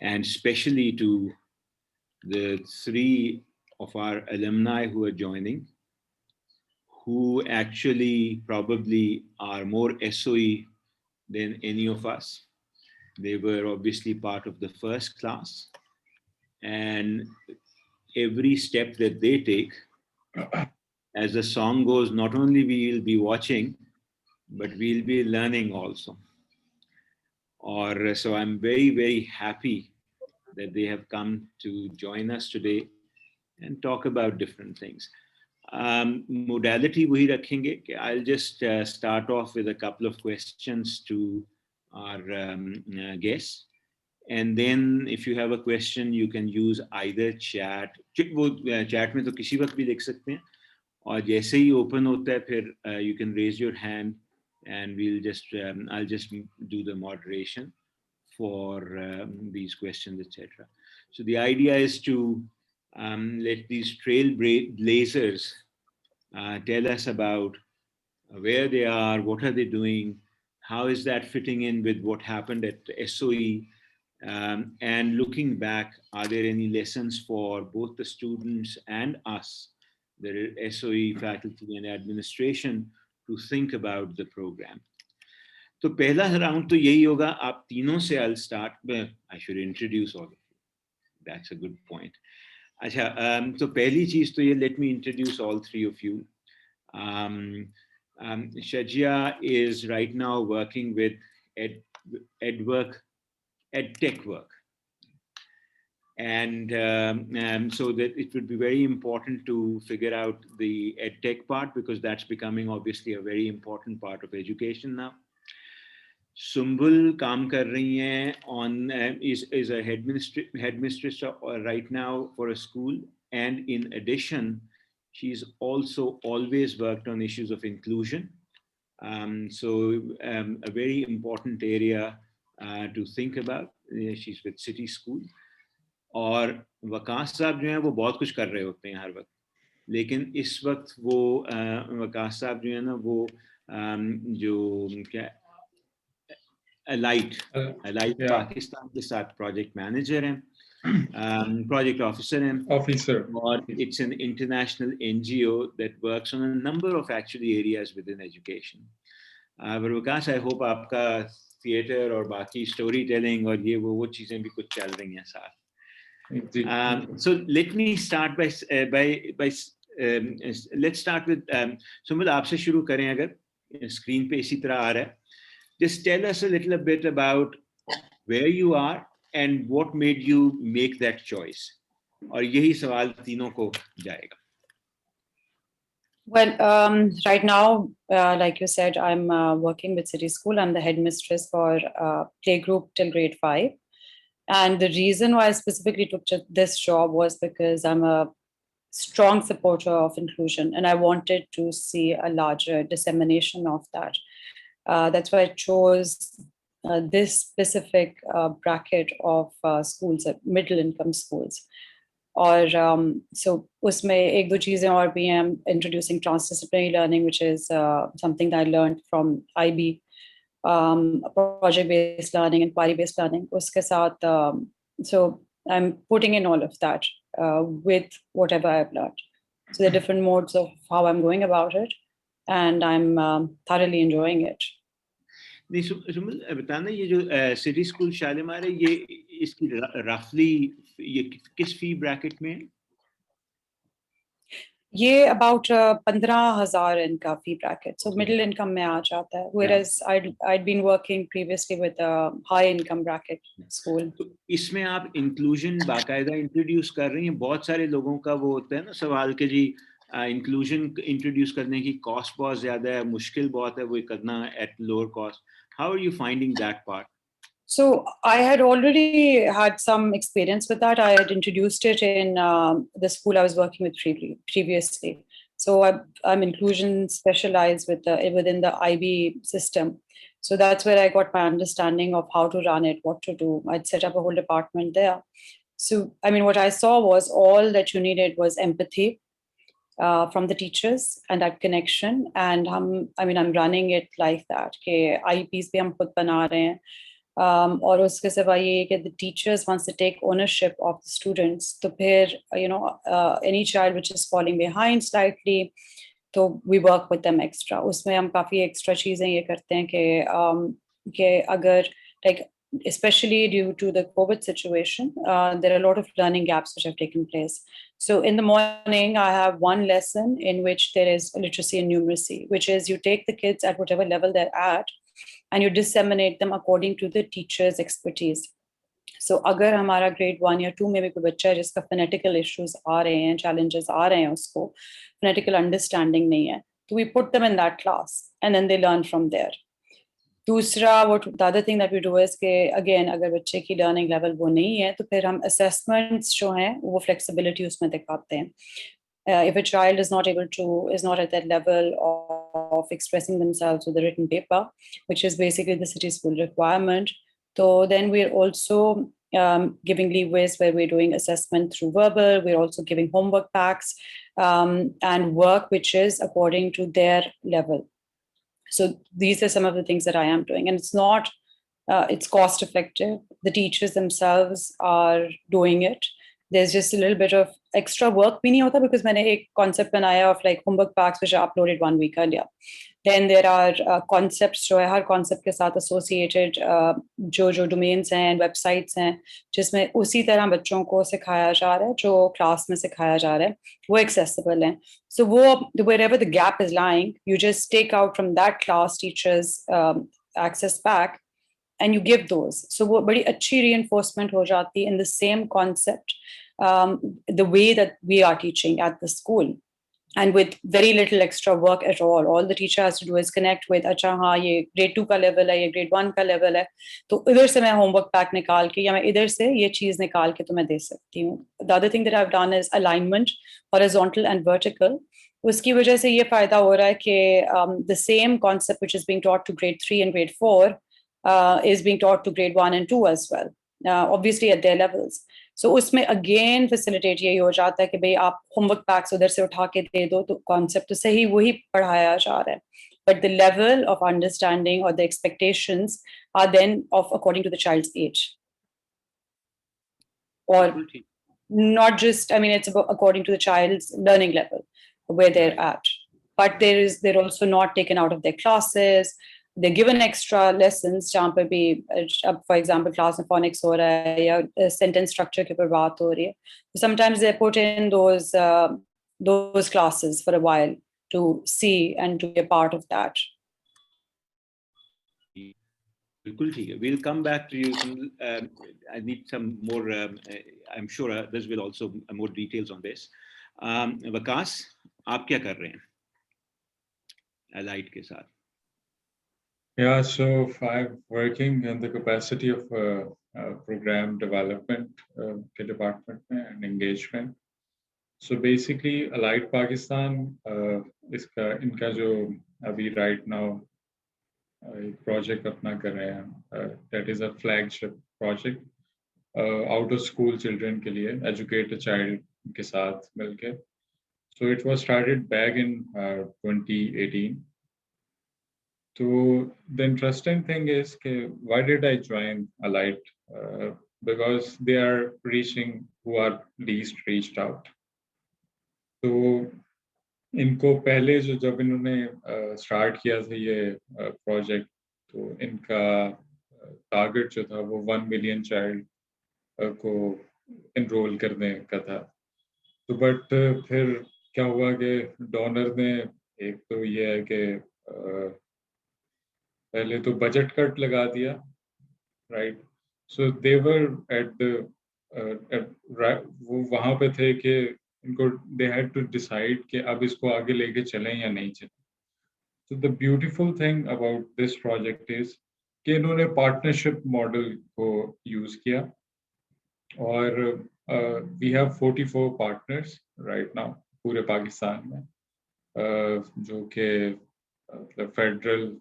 and especially to the 3 of our alumni who are joining, who actually probably are more SOE than any of us. They were obviously part of the first class, and every step that they take, as the song goes, not only we will be watching, but we'll be learning also. So I'm very, very happy that they have come to join us today and talk about different things. Modality wahi rakhenge. I'll just start off with a couple of questions to our guests. And then if you have a question, you can use either chat. Chat में तो किसी वक्त भी लिख सकते हैं. और जैसे ही open होता है फिर you can raise your hand and I'll just do the moderation for these questions, etc. So the idea is to let these trailblazers tell us about where they are, what are they doing, how is that fitting in with what happened at SOE, and looking back, are there any lessons for both the students and us, the SOE faculty and administration, to think about the program? तो पहला round तो यही होगा, आप तीनों से I'll start. I should introduce all of you. That's a good point. अच्छा, तो पहली चीज तो ये, let me introduce all 3 of you. Shajia is right now working with EdTech work. And so that it would be very important to figure out the EdTech part, because that's becoming obviously a very important part of education now. Sumbul काम कर रही हैं on is a headmistress right now for a school, and in addition, she's also always worked on issues of inclusion. So a very important area to think about. She's with City School. और वकास साहब जो हैं वो बहुत कुछ कर रहे होते हैं हर वक्त, लेकिन इस वक्त वो वकास साहब जो है ना वो जो क्या अलाइट पाकिस्तान के साथ प्रोजेक्ट मैनेजर हैं, प्रोजेक्ट ऑफिसर हैं, और it's an international NGO that works on a number of actually areas within education. But Waqas, I hope आपका थिएटर और बाकी स्टोरी टेलिंग और ये वो चीजें भी कुछ चल रही हैं साथ. So let me start let's start with Sumbul, आपसे शुरू करें अगर स्क्रीन पे इसी तरह आ रहा है. Just tell us a little bit about where you are and what made you make that choice. और यही सवाल तीनों को जाएगा. Well, right now, like you said, I'm working with City School. I'm the headmistress for playgroup till grade 5. And the reason why I specifically took this job was because I'm a strong supporter of inclusion, and I wanted to see a larger dissemination of that. That's why I chose this specific bracket of schools, middle income schools. Or so usme ek do cheezein aur bhi hain. I'm introducing transdisciplinary learning, which is something that I learned from IB. Project-based learning, inquiry-based learning. Uske saath, so I'm putting in all of that with whatever I've learned. So the different modes of how I'm going about it, and I'm thoroughly enjoying it. नहीं Samuel, बताना ये जो city school Shalimar है, ये इसकी रफली ये किस फी ब्रैकेट में है? ये about 15,000 इनका fee bracket, so middle income में आ जाता है, whereas I'd been working previously with a high income bracket school. तो इसमें आप inclusion बाकायदा introduce कर रही हैं. बहुत सारे लोगों का वो होता है ना सवाल के जी inclusion introduce करने की cost बहुत ज़्यादा है, मुश्किल बहुत है वो करना at lower cost. How are you finding that part? So I had already had some experience with that. I had introduced it in the school I was working with previously. So I'm inclusion specialized within the IB system. So that's where I got my understanding of how to run it, what to do. I'd set up a whole department there. So, I mean, what I saw was all that you needed was empathy from the teachers and that connection. And I'm running it like that. Okay, IEPs bhi hum khud bana rahe hain. और उसके सिवा ये कि the teachers once they take ownership of the students, तो फिर any child which is falling behind slightly, तो we work with them extra. उसमें हम काफ़ी एक्स्ट्रा चीज़ें ये करते हैं कि अगर like especially due to the COVID situation, there are a lot of learning gaps which have taken place. So in the morning, I have one lesson in which there is literacy and numeracy, which is you take the kids at whatever level they're at and you disseminate them according to the teacher's expertise. So अगर हमारा grade 1 या 2 में भी कोई बच्चा है जिसका phonetical issues आ रहे हैं, challenges आ रहे हैं उसको, phonetical understanding नहीं है, तो we put them in that class and then they learn from there. दूसरा the other thing that we do is कि again अगर बच्चे की learning level वो नहीं है तो फिर हम assessments जो हैं वो flexibility उसमें दिखाते हैं. If a child is not at that level of expressing themselves with a written paper, which is basically the city school requirement, so then we're also giving leeways where we're doing assessment through verbal. We're also giving homework packs and work which is according to their level. So these are some of the things that I am doing, and it's not. It's cost effective. The teachers themselves are doing it. There's just a little bit of extra work भी नहीं होता because मैंने एक concept बनाया of like homework packs which are uploaded 1 week earlier. Then there are concepts जो है हर concept के साथ associated जो domains हैं websites हैं जिसमें उसी तरह बच्चों को सिखाया जा रहा है जो class में सिखाया जा रहा है वो accessible हैं. So वो wherever the gap is lying, you just take out from that class teachers access pack and you give those. So वो बड़ी अच्छी reinforcement हो जाती in the same concept, the way that we are teaching at the school. And with very little extra work at all. All the teacher has to do is connect with, अच्छा हाँ ये grade 2 का level है, ये grade 1 का level है, तो इधर से मैं homework pack निकाल के या मैं इधर से ये चीज़ निकाल के तुम्हें दे सकती हूँ. The other thing that I've done is alignment, horizontal and vertical. उसकी वजह से ये फायदा हो रहा है कि the same concept which is being taught to grade 3 and grade 4 is being taught to grade 1 and 2 as well, obviously at their levels. So उसमें again facilitate यही हो जाता है कि भाई आप homework packs उधर से उठा के दे दो तो concept तो सही वही पढ़ाया जा रहा है, but the level of understanding or the expectations are then of according to the child's age, or not just, I mean, it's about according to the child's learning level where they're at, but they're also not taken out of their classes. They're given extra lessons जहाँ पे भी for example class में phonics हो रहा है या sentence structure के ऊपर बात हो रही है, sometimes they put in those classes for a while to see and to be a part of that. बिल्कुल ठीक है. We'll come back to you. I need some more. I'm sure others will also more details on this. Waqas, आप क्या कर रहे हैं Allied के साथ? Yeah, so I'm working in the capacity of program development department and engagement. So basically, Allied Pakistan, इनका जो अभी right now project अपना कर रहे हैं, that is a flagship project out of school children के लिए, educate a child के साथ मिलके. So it was started back in 2018. So the interesting thing is, why did I join Allied? Because they are reaching who are least reached out. So इनको पहले जब इन्होंने start किया था ये project, तो इनका target जो था वो 1 million child को enroll करने का था. तो but फिर क्या हुआ कि donor ने एक तो ये है कि पहले तो budget cut लगा दिया, right? So they were at the वो वहाँ पे थे कि इनको they had to decide कि अब इसको आगे लेके चलें या नहीं चलें. So the beautiful thing about this project is कि इन्होंने partnership model को use किया और we have 44 partners right now पूरे पाकिस्तान में, जो कि federal,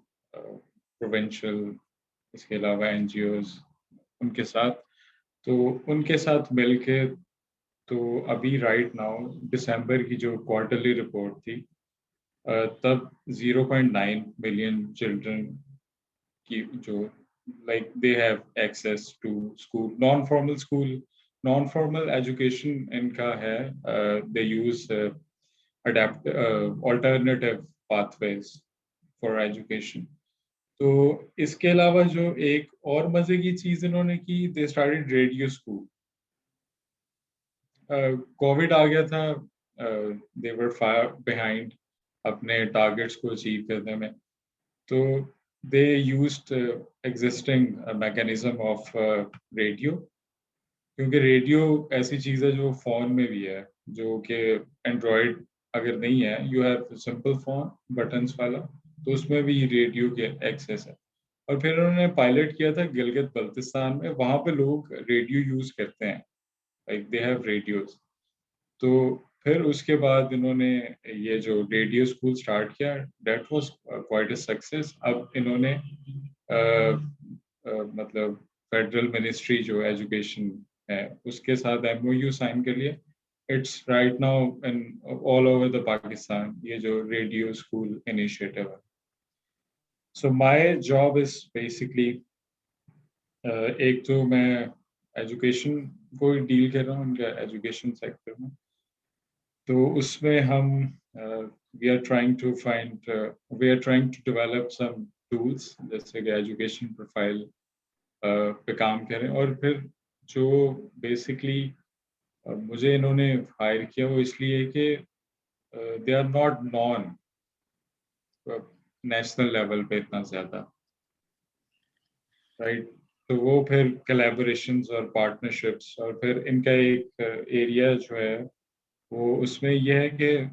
provincial, इसके अलावा NGOs उनके साथ, तो उनके साथ मिलके तो अभी right now दिसंबर की जो quarterly report थी, तब 0.9 million children की जो like they have access to school, non-formal education इनका है, they use alternative pathways for education. तो इसके अलावा जो एक और मजे की चीज इन्होंने की, they started radio school. COVID आ गया था, they were far behind अपने टारगेट्स को अचीव करने में, तो they used existing mechanism of radio, क्योंकि रेडियो ऐसी चीज है जो फोन में भी है, जो कि एंड्रॉयड अगर नहीं है, you have simple phone buttons वाला, तो उसमें भी रेडियो के एक्सेस है. और फिर उन्होंने पायलट किया था गिलगित बल्तिस्तान में, वहां पे लोग रेडियो यूज करते हैं, लाइक दे हैव रेडियोस. तो फिर उसके बाद इन्होंने ये जो रेडियो स्कूल स्टार्ट किया, that was quite a success. अब इन्होंने मतलब फेडरल मिनिस्ट्री जो एजुकेशन है उसके साथ MOU साइन कर लिया. It's right now in all over the Pakistan, ये जो रेडियो स्कूल इनिशिएटिव है. So my job is basically, एक तो मैं एजुकेशन को डील कर रहा हूँ उनके एजुकेशन सेक्टर में, तो उसमें हम we are trying to develop some tools जैसे कि एजुकेशन प्रोफाइल पे काम करें. और फिर जो बेसिकली मुझे इन्होंने हायर किया वो इसलिए कि they are not non national level पे इतना ज्यादा, राइट. तो वो फिर कोलैबोरेशंस और पार्टनरशिप्स, और फिर इनका एक एरिया जो है वो उसमें यह है कि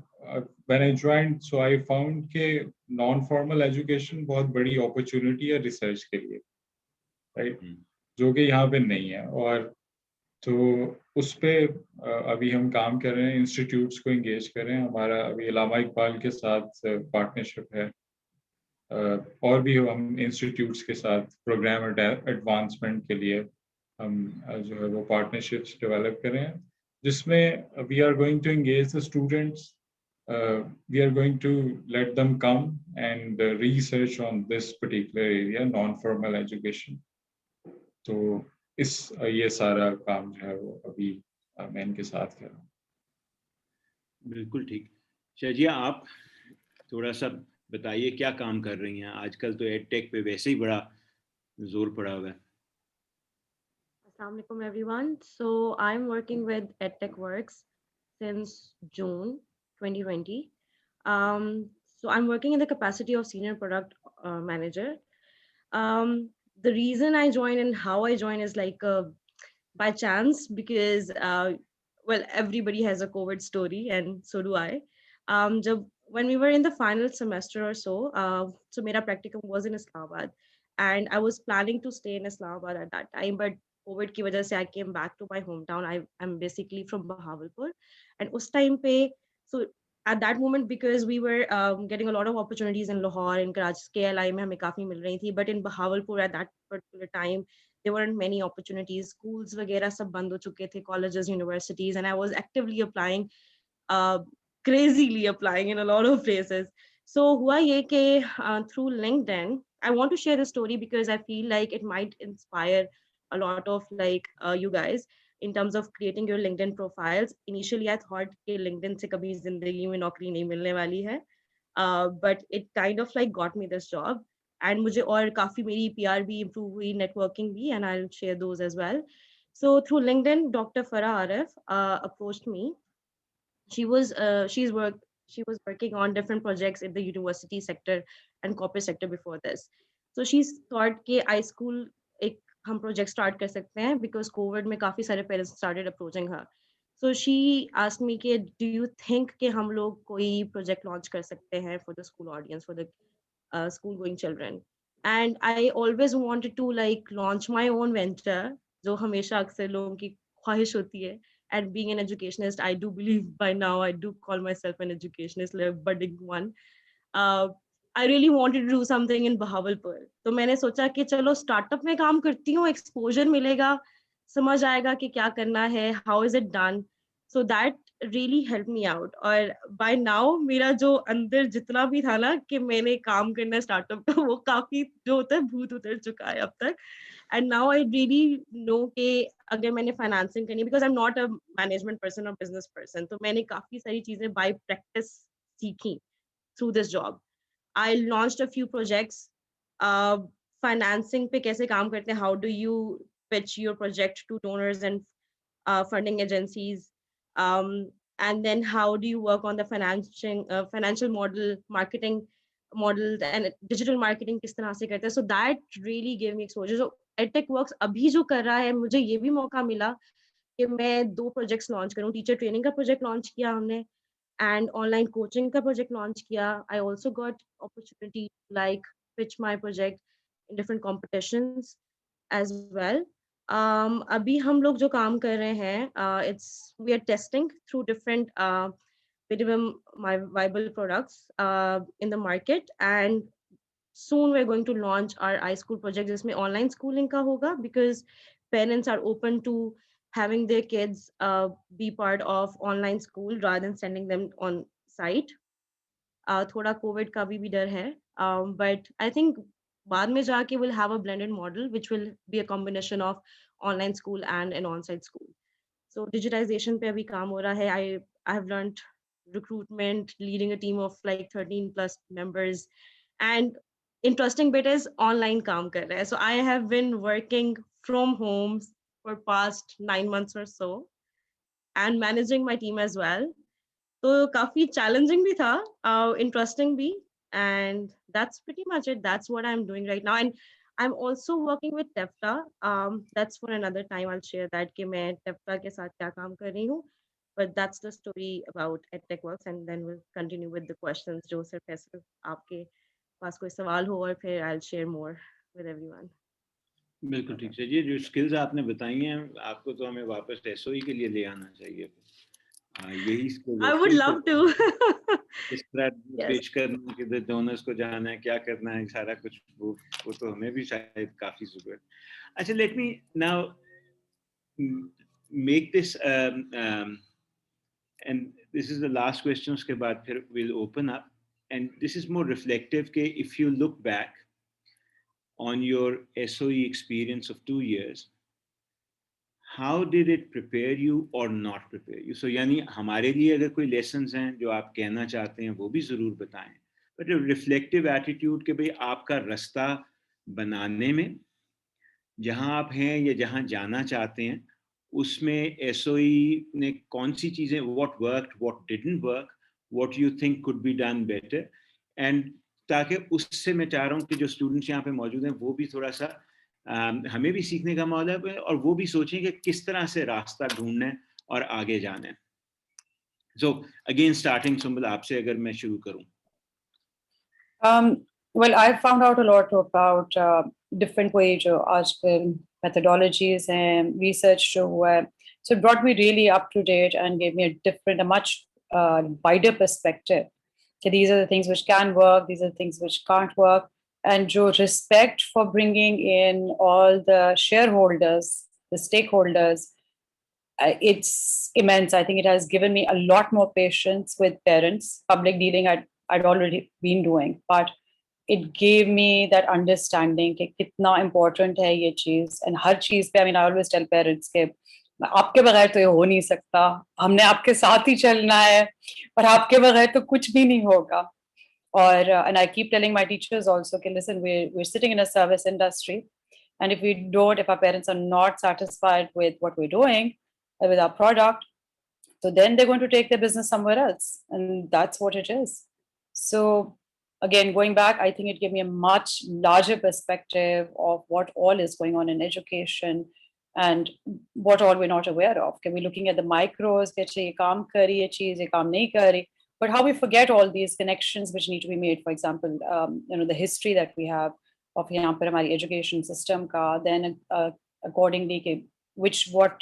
when I joined, so I found के नॉन फॉर्मल एजुकेशन बहुत बड़ी अपॉर्चुनिटी है रिसर्च के लिए, राइट, जो कि यहाँ पे नहीं है. और तो उस पे अभी हम काम कर रहे हैं, इंस्टीट्यूट्स को एंगेज कर रहे हैं. हमारा अभी इलामा इकबाल के साथ पार्टनरशिप है, और भी हम इंस्टीट्यूट्स के साथ प्रोग्राम एडवांसमेंट के लिए हम जो है वो पार्टनरशिप्स डेवलप कर रहे हैं, जिसमें we are going to engage the students, we are going to let them come and research on this particular area, non-formal education. तो ये सारा काम जो है वो अभी मैं इनके साथ कर रहा हूँ. बिल्कुल ठीक. शाजिया, आप थोड़ा सा बताइए क्या काम कर रही हैं आजकल? तो एडटेक पे वैसे ही बड़ा जोर पड़ा हुआ है. Assalamu alaikum everyone. So I'm working with EdTech Works since June 2020. So I'm working in the capacity of senior product manager. The reason I joined and how I joined is like by chance, because well, everybody has a COVID story and so do I. When we were in the final semester or so, so mera practicum was in Islamabad and I was planning to stay in Islamabad at that time, but COVID की वजह से I came back to my hometown. I'm basically from Bahawalpur, and उस time पे, so at that moment, because we were getting a lot of opportunities in Lahore, in Karachi, KLI में हमें काफी मिल रही थी, but in Bahawalpur at that particular time there weren't many opportunities. Schools वगैरह सब बंद हो चुके थे, colleges, universities, and I was actively applying, crazily applying in a lot of places. So हुआ ये कि through LinkedIn, I want to share this story because I feel like it might inspire a lot of like you guys in terms of creating your LinkedIn profiles. Initially, I thought कि LinkedIn से कभी जिंदगी में नौकरी नहीं मिलने वाली है, but it kind of like got me this job. And मुझे और काफी मेरी PR भी improve हुई, networking भी, and I'll share those as well. So through LinkedIn, Dr. Farah Arif approached me. She was working on different projects in the university sector and corporate sector before this. So she thought कि iSchool एक हम project start कर सकते हैं, because COVID में काफी सारे parents started approaching her. So she asked me कि do you think कि हम लोग कोई project launch कर सकते हैं for the school audience, for the school going children. And I always wanted to like launch my own venture, जो हमेशा अक्सर लोगों की ख्वाहिश होती है. And being an educationist, I do believe by now I do call myself an educationist, like a budding one. I really wanted to do something in Bahawalpur. तो मैंने सोचा कि चलो startup में काम करती हूँ, exposure मिलेगा, समझ आएगा कि क्या करना है, how is it done. So that really helped me out. और by now मेरा जो अंदर जितना भी था ना कि मैंने काम करना स्टार्टअप का, वो काफी जो होता है भूत उतर चुका है अब तक. And now I really know कि अगर मैंने फाइनेंसिंग करनी, because I'm not a management person or business person, तो मैंने काफी सारी चीजें by practice सीखी through this job. I launched a few projects. Financing पे कैसे काम करते हैं, how do you pitch your project to donors and funding agencies, and then how do you work on the financial model, marketing model, and digital marketing किस तरह से करते हैं. So that really gave me exposure. So EdTech Works अभी जो कर रहा है, मुझे ये भी मौका मिला कि मैं 2 प्रोजेक्ट्स लॉन्च करूं. टीचर ट्रेनिंग का प्रोजेक्ट लॉन्च किया हमने, and online coaching का project launch किया. I also got opportunity to like pitch my project in different competitions as well. अभी हम लोग जो काम कर रहे हैं, we are testing through different minimum viable products in the market, and soon we're going to launch our iSchool project जिसमें online schooling का होगा, because parents are open to having their kids be part of online school rather than sending them on site. थोड़ा Covid का भी डर है, but I think बाद में जाके we'll have a blended model which will be a combination of online school and an on-site school. So digitization पे अभी काम हो रहा है. I have learned recruitment, leading a team of like 13 plus members, and interesting bit is online काम कर रहा है. So I have been working from home for past 9 months or so, and managing my team as well. तो काफी challenging भी था, interesting भी, and that's pretty much it. That's what I'm doing right now. And I'm also working with TEFTA. That's for another time. I'll share that कि मैं TEFTA के साथ क्या काम कर रही हूँ. But that's the story about EdTech Works, and then we'll continue with the questions. जो सिर्फ ऐसे आपके पास कोई सवाल हो, और फिर I'll share more with everyone. बिल्कुल ठीक है जी. जो स्किल्स आपने बताई हैं, आपको तो हमें वापस एसओई के लिए ले आना चाहिए. यही skills I would love to. इस तरह पेश करना, किधर डोनर्स को जाना है, क्या करना है, सारा कुछ वो तो हमें भी शायद काफी जरूरत. अच्छा, let me now make this, and this is the last question. उसके बाद फिर we'll open up, and this is more reflective के if you look back on your SOE experience of 2 years, how did it prepare you or not prepare you? So यानी हमारे लिए अगर कोई lessons हैं जो आप कहना चाहते हैं, वो भी ज़रूर बताएं. But a reflective attitude के भाई आपका रास्ता बनाने में, जहाँ आप हैं या जहाँ जाना चाहते हैं, उसमें SOE ने कौन सी चीज़ें, what worked, what didn't work, what you think could be done better, and ताकि उससे मैं चाह रहा हूँ कि जो स्टूडेंट्स यहाँ पे मौजूद हैं वो भी थोड़ा सा हमें भी सीखने का मौका है, और वो भी सोचें कि किस तरह से रास्ता ढूंढना है और आगे जाना है. So again, starting सुंबल आपसे अगर मैं शुरू करूँ. Well, I found out a lot about different ways जो आजकल methodologies and research जो हुआ है. So it brought me really up to date and gave me a much wider perspective. So these are the things which can work, these are the things which can't work. And jo respect for bringing in all the shareholders, the stakeholders, it's immense. I think it has given me a lot more patience with parents. Public dealing I'd already been doing, but it gave me that understanding कि कितना important है ये चीज़. And हर चीज़ पे, I mean, I always tell parents कि आपके बगैर तो ये हो नहीं सकता, हमने आपके साथ ही चलना है, और आपके बगैर तो कुछ भी नहीं होगा. Or and I keep telling my teachers also, okay, listen, we're sitting in a service industry, and if our parents are not satisfied with what we're doing, with our product, so then they're going to take their business somewhere else, and that's what it is. So again, going back, I think it gave me a much larger perspective of what all is going on in education and what all we're not aware of. Okay, we're looking at the micros, ye kaam kari, ye cheez, ye kaam nahi kari. But how we forget all these connections which need to be made. For example, the history that we have of यहाँ पर हमारी education system का, then accordingly what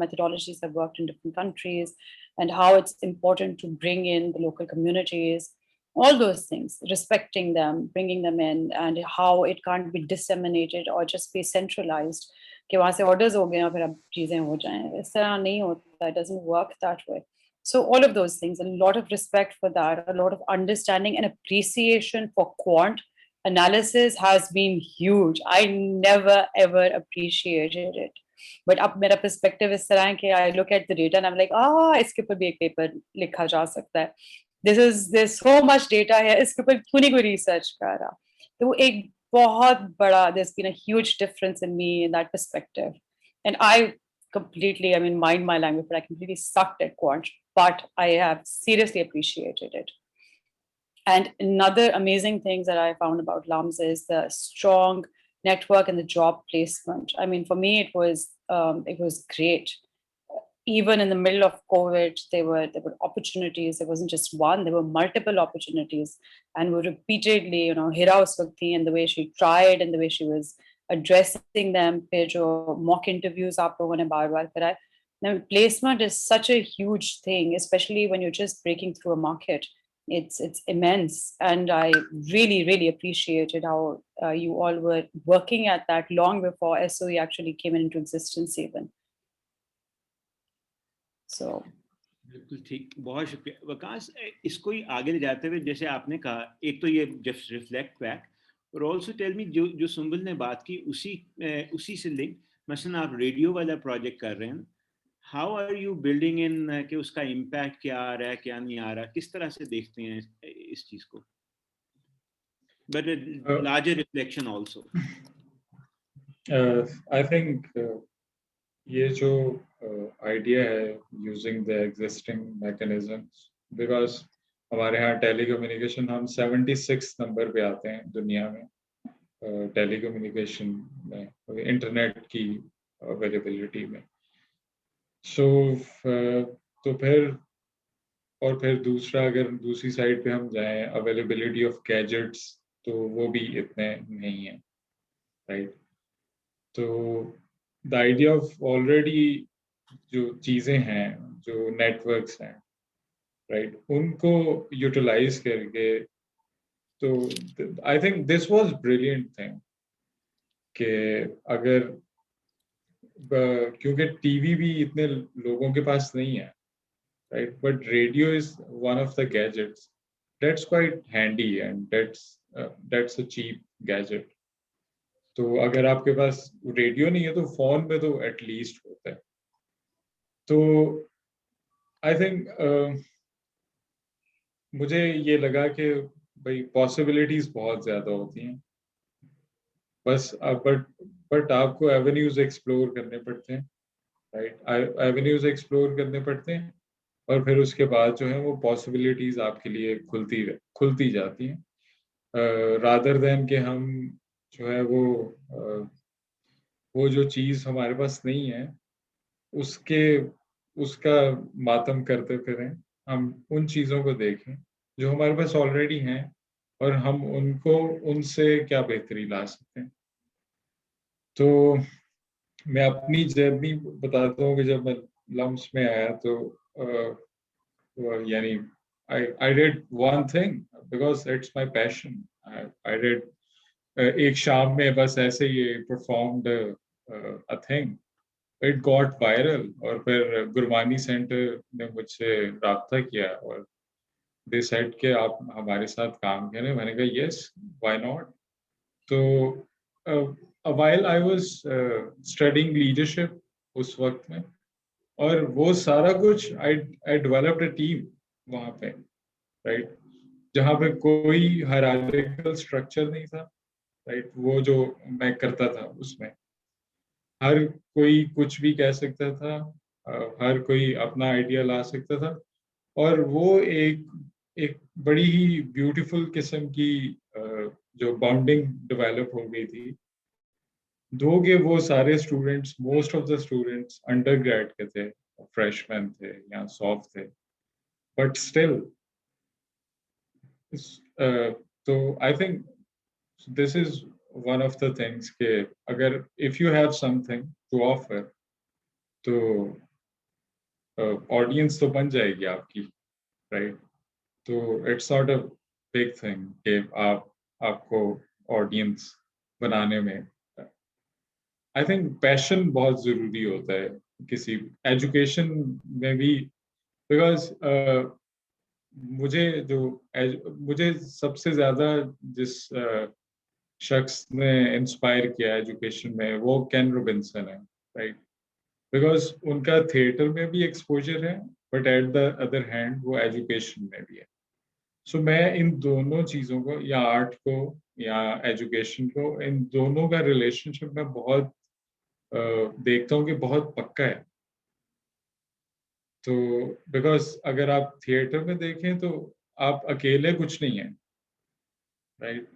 methodologies have worked in different countries, and how it's important to bring in the local communities, all those things, respecting them, bringing them in, and how it can't be disseminated or just be centralized. कि वहाँ से orders हो गए और फिर अब चीजें हो जाएं. इस तरह नहीं होता. It doesn't work that way. So all of those things, a lot of respect for that, a lot of understanding and appreciation for quant analysis has been huge. I never ever appreciated it. But अब मेरा perspective इस तरह है कि I look at the data and I'm like, इसके ऊपर भी एक paper लिखा जा सकता है. There's so much data है, इसके ऊपर क्यों नहीं कोई research कर रहा? तो वो एक बहुत बड़ा, there's been a huge difference in me in that perspective. And I completely, I mean, mind my language, but I completely sucked at quant, but I have seriously appreciated it. And another amazing thing that I found about LUMS is the strong network and the job placement. I mean, for me, it was great. Even in the middle of COVID, there were opportunities. There wasn't just one; there were multiple opportunities, and we repeatedly, Hira was Vakti, and the way she tried and the way she was addressing them. फिर जो mock interviews आप लोगों ने बार-बार कराए. Now, placement is such a huge thing, especially when you're just breaking through a market. It's immense, and I really appreciated how you all were working at that long before SOE actually came into existence even. So बिल्कुल ठीक, बहुत शुक्रिया वकास. इसको ही आगे ले जाते हुए जैसे आपने कहा, एक तो ये जस्ट रिफ्लेक्ट बैक, और ऑल्सो टेल मी जो सुंबुल ने बात की उसी से लिंक, मसलन आप रेडियो वाला प्रोजेक्ट कर रहे हैं, how are you building in कि उसका इम्पैक्ट क्या आ रहा है, क्या नहीं आ रहा, किस तरह से देखते हैं इस चीज को, but larger reflection also. I think ये जो आइडिया है using the existing mechanisms, because हमारे यहाँ टेलीकम्युनिकेशन हम 76 नंबर पे आते हैं दुनिया में टेलीकम्युनिकेशन में, इंटरनेट की अवेलेबिलिटी में. सो तो फिर दूसरा, अगर दूसरी साइड पे हम जाएं, अवेलेबिलिटी ऑफ गैजेट्स, तो वो भी इतने नहीं है, राइट. तो द आइडिया ऑफ ऑलरेडी जो चीज़ें हैं, जो नेटवर्क्स हैं, राइट, उनको यूटिलाइज करके, तो आई think this was brilliant thing कि अगर क्योंकि टीवी भी इतने लोगों के पास नहीं है, right, but radio is one of the gadgets that's quite handy, and that's a cheap gadget. तो अगर आपके पास रेडियो नहीं है तो फोन में तो एटलीस्ट होता है. तो आई थिंक मुझे ये लगा कि भाई पॉसिबिलिटीज बहुत ज्यादा होती हैं, बस बट आपको एवेन्यूज एक्सप्लोर करने पड़ते हैं, राइट, एवेन्यूज एक्सप्लोर करने पड़ते हैं, और फिर उसके बाद जो है वो पॉसिबिलिटीज आपके लिए खुलती जाती हैं, रादर देन कि हम जो है वो जो चीज़ हमारे पास नहीं है उसका मातम करते फिरें. हम उन चीज़ों को देखें जो हमारे पास ऑलरेडी हैं, और हम उनसे क्या बेहतरी ला सकते हैं. तो मैं अपनी जर्नी बताता हूँ कि जब मैं लम्स में आया तो यानी I did one thing because it's my passion. I did एक शाम में बस ऐसे ही performed a thing. It got viral, और फिर गुरबानी सेंटर ने मुझसे राब्ता किया और they said कि आप हमारे साथ काम करें. मैंने कहा yes, why not? तो while I was studying leadership उस वक्त में, और वो सारा कुछ I developed a team वहाँ पे, राइट, जहाँ पे कोई हायरार्किकल स्ट्रक्चर नहीं था, राइट. वो जो मैं करता था उसमें हर कोई कुछ भी कह सकता था, हर कोई अपना आइडिया ला सकता था, और वो एक बड़ी ही ब्यूटीफुल किस्म की जो बॉन्डिंग डेवलप हो गई थी. दो के वो सारे students, most of the students under grade के थे, फ्रेशमैन थे या सॉफ्ट थे, but still. So I think this is one of the things कि अगर if you have something to offer, तो audience तो बन जाएगी आपकी, right? तो it's not a big thing कि आपको audience बनाने में. I think passion बहुत जरूरी होता है किसी education में भी. बिकॉज मुझे सबसे ज्यादा जिस शख्स ने इंस्पायर किया एजुकेशन में वो केन रॉबिन्सन है, राइट? बिकॉज उनका थिएटर में भी एक्सपोजर है, but at the other hand वो एजुकेशन में भी है. सो मैं इन दोनों चीज़ों को, या आर्ट को या एजुकेशन को, इन दोनों का रिलेशनशिप में बहुत देखता हूँ कि बहुत पक्का है. तो बिकॉज अगर आप थिएटर में देखें तो आप अकेले कुछ नहीं हैं, राइट?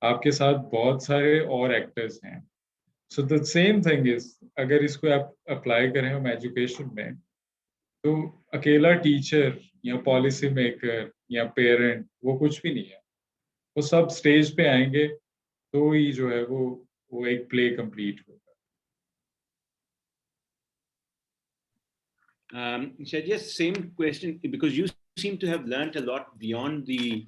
आपके साथ बहुत सारे और एक्टर्स हैं. So the same thing is, अगर इसको आप अप्लाई करें हम एजुकेशन में, तो अकेला टीचर या पॉलिसी मेकर या पेरेंट वो कुछ भी नहीं है. वो सब स्टेज पे आएंगे तो ही जो है वो एक प्ले कंप्लीट होगा. Shajia, same question, because you seem to have learnt a lot beyond the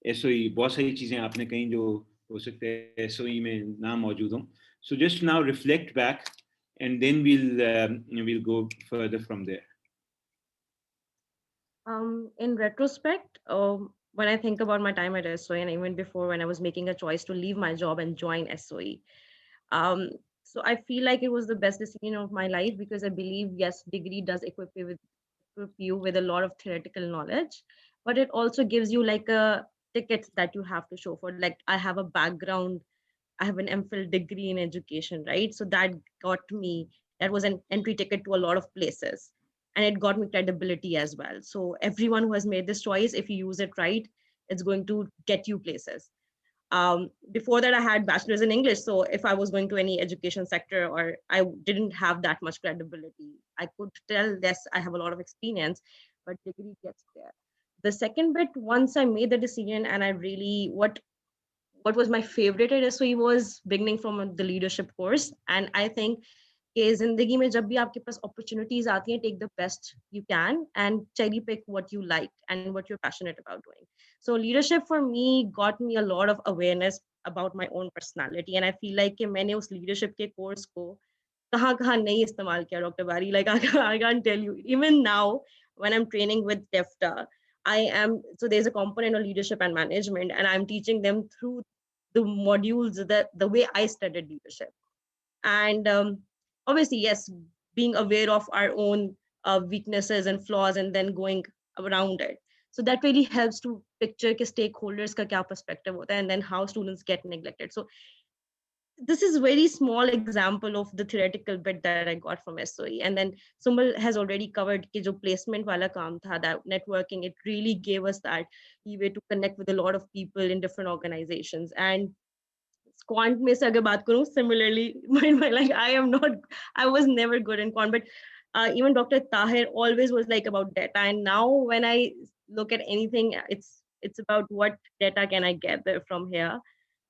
SOE. बहुत सारी चीजें आपने कहीं जो हो सकते हैं SOE में ना मौजूद हों. So just now reflect back, and then we'll go further from there. In retrospect, when I think about my time at SOE, and even before when I was making a choice to leave my job and join SOE, so I feel like it was the best decision of my life, because I believe, yes, degree does equip you with a lot of theoretical knowledge, but it also gives you like a ticket that you have to show for. Like, I have a background, I have an MPhil degree in education, right? So that was an entry ticket to a lot of places. And it got me credibility as well. So everyone who has made this choice, if you use it right, it's going to get you places. Before that, I had bachelor's in English. So if I was going to any education sector, or I didn't have that much credibility, I could tell, yes, I have a lot of experience, but degree gets there. The second bit, once I made the decision, and I really, what was my favorite at SOE was beginning from the leadership course. And I think कि जिंदगी में जब भी आपके पास opportunities आती हैं, take the best you can and cherry pick what you like and what you're passionate about doing. So leadership for me got me a lot of awareness about my own personality, and I feel like कि मैंने उस leadership के course को कहाँ नहीं इस्तेमाल किया, Dr. Bari. Like I can't tell you. Even now, when I'm training with TEFTA, so there's a component of leadership and management, and I'm teaching them through the modules that the way I studied leadership. And obviously, yes, being aware of our own weaknesses and flaws, and then going around it. So that really helps to picture के stakeholders का क्या perspective होता है, and then how students get neglected. So this is very small example of the theoretical bit that I got from SOE. And then Sumbal has already covered कि जो placement वाला काम था, that networking, it really gave us that way to connect with a lot of people in different organizations. And quant में से अगर बात करूं, similarly, like I was never good in quant, but even Dr. Tahir always was like about data. And now when I look at anything, it's about what data can I gather from here.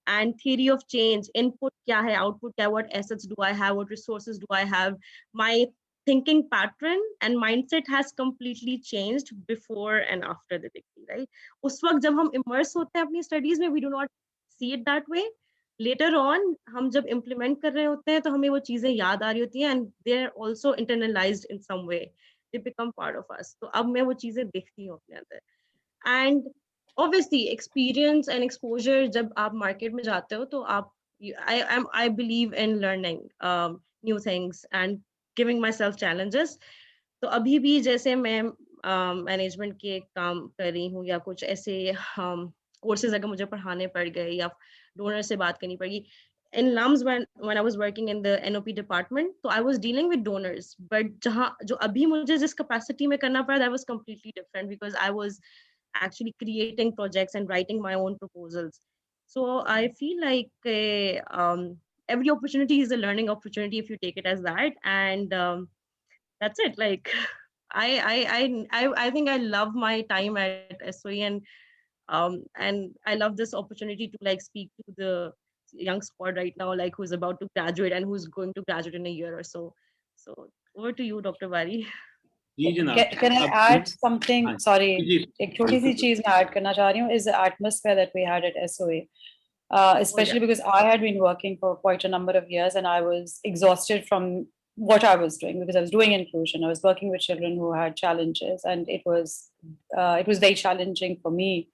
And theory of change, input kya hai, output kya hai, what assets do I have, what resources do I have. My thinking pattern and mindset has completely changed before and after the degree, right? उस वक्त जब हम immerse होते हैं अपनी studies में, we do not see it that way. Later on, हम जब implement कर रहे होते हैं तो हमें वो चीजें याद आ रही होती हैं, and they're also internalized in some way. They become part of us. तो अब मैं वो चीजें देखती हूँ अपने अंदर. And obviously experience and exposure, जब आप market में जाते हो तो आप, I believe in learning new things and giving myself challenges. तो अभी भी जैसे मैं management के काम कर रही हूँ, या कुछ ऐसे courses अगर मुझे पढ़ाने पड़ गए, या donor से बात करनी पड़ी. In LUMS, when I was working in the NOP department, so I was dealing with donors, but जो अभी मुझे जिस capacity में करना पड़ा, that was completely different, because I was actually creating projects and writing my own proposals. So I feel like every opportunity is a learning opportunity if you take it as that. And that's it. Like I think I love my time at SOE, and I love this opportunity to like speak to the young squad right now, like who's about to graduate and who's going to graduate in a year or so. So over to you, Dr. Bari. Can I add something? Sorry, एक छोटी सी चीज मैं add करना चाह रही हूँ, is the atmosphere that we had at SOE. Especially because I had been working for quite a number of years, and I was exhausted from what I was doing, because I was doing inclusion. I was working with children who had challenges, and it was very challenging for me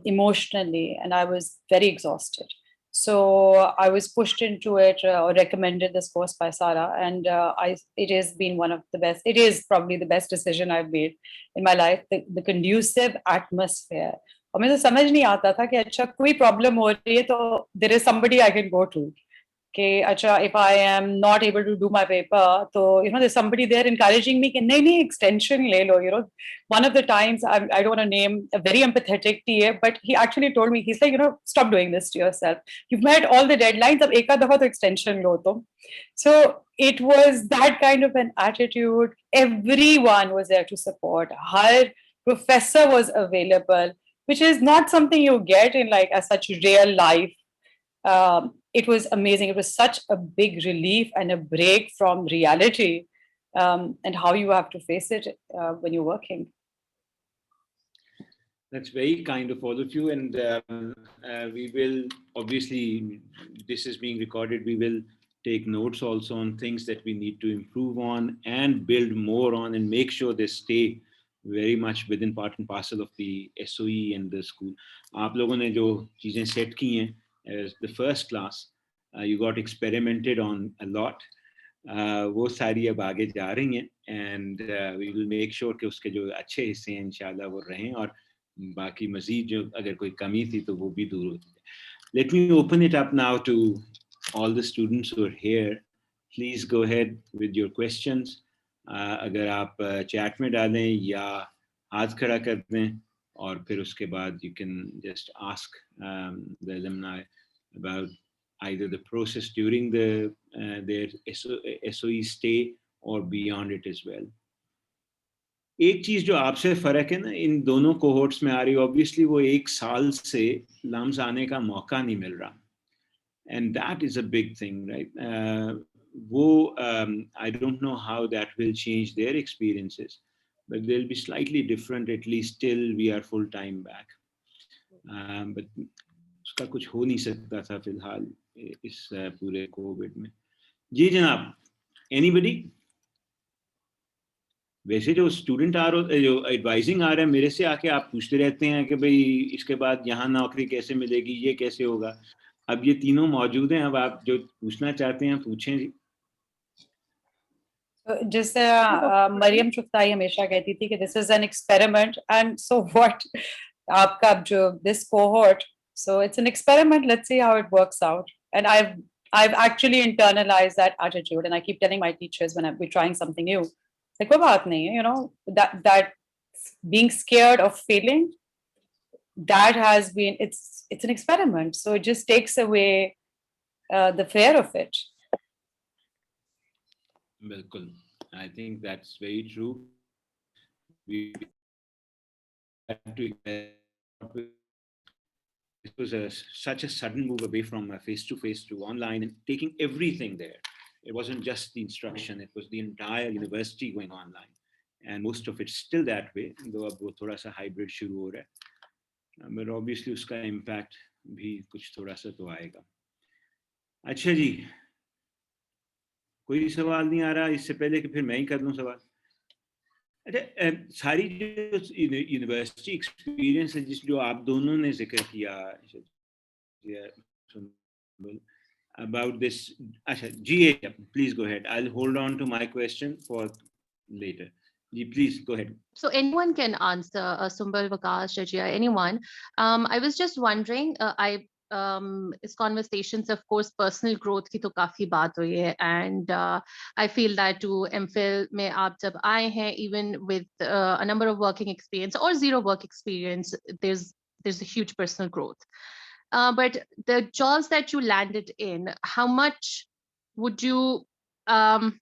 emotionally, and I was very exhausted. So I was pushed into it or recommended this course by Sarah, and it has been one of the best. It is probably the best decision I've made in my life. The conducive atmosphere. और मुझे समझ नहीं आता था कि अच्छा कोई problem हो रही है तो there is somebody I can go to. Okay, acha, if I am not able to do my paper, so there's somebody there encouraging me. Nahi, extension le lo. One of the times I don't want to name a very empathetic TA, but he actually told me, he's like, stop doing this to yourself. You've met all the deadlines. Ab eka dafa to extension lo to. So it was that kind of an attitude. Everyone was there to support. Her professor was available, which is not something you get in like as such real life. It was amazing. It was such a big relief and a break from reality and how you have to face it when you're working. That's very kind of all of you. And we will, obviously, this is being recorded. We will take notes also on things that we need to improve on and build more on and make sure they stay very much within part and parcel of the SOE and the school. आप लोगों ने जो चीजें set की हैं as the first class, you got experimented on a lot. वो सारी अब आगे जा रही हैं and we will make sure कि उसके जो अच्छे हिस्से हैं इंशाल्लाह वो रहें और बाकी मजीद जो अगर कोई कमी थी तो वो भी दूर होती है. Let me open it up now to all the students who are here. Please go ahead with your questions. अगर आप chat में डालें या हाथ खड़ा कर दें और फिर उसके बाद you can just ask the alumni about either the process during their SOE stay or beyond it as well. एक चीज जो आपसे फर्क है ना इन दोनों कोहोर्ट्स में आ रही है, ऑब्वियसली वो एक साल से लम्स आने का मौका नहीं मिल रहा, and that is a big thing, right? वो I don't know how that will change their experiences, but they'll be slightly different, at least till we are full time back. But उसका कुछ हो नहीं सकता था फिलहाल इस पूरे कोविड में. जी जनाब, anybody? वैसे जो स्टूडेंट जो एडवाइजिंग आ रहा है मेरे से आके आप पूछते रहते हैं कि भाई इसके बाद यहाँ नौकरी कैसे मिलेगी, ये कैसे होगा. अब ये तीनों मौजूद हैं, अब आप जो पूछना चाहते हैं पूछें जी. जैसे मरियम चुगताई हमेशा कहती थी कि this is an experiment, and so what आपका जो this cohort, so it's an experiment, let's see how it works out. And I've actually internalized that attitude, and I keep telling my teachers when we're trying something new, like कोई बात नहीं है, that being scared of failing, that has been, it's an experiment, so it just takes away the fear of it. बिल्कुल, I think that's very true. We had to, it was such a sudden move away from face-to-face to online and taking everything there. It wasn't just the instruction, it was the entire university going online. And most of it's still that way, though अब वो थोड़ा सा hybrid शुरू हो रहा है. But obviously उसका impact भी कुछ थोड़ा सा तो आएगा. अच्छा जी, कोई सवाल नहीं आ रहा इससे पहले कि फिर मैं ही कर लूँ सवाल. अच्छा, सारी जो यूनिवर्सिटी एक्सपीरियंस है जो आप दोनों ने जिक्र किया about this, अच्छा GA, please go ahead. I'll hold on to my question for later. Ji, please go ahead. So anyone can answer, Sumbul, Vikas, Shajia, anyone. I was just wondering, इस conversations, of course, personal growth की तो काफी बात हुई है, and I feel that to MPhil में आप जब आए हैं, even with a number of working experience or zero work experience, there's a huge personal growth. But the jobs that you landed in, how much would you, how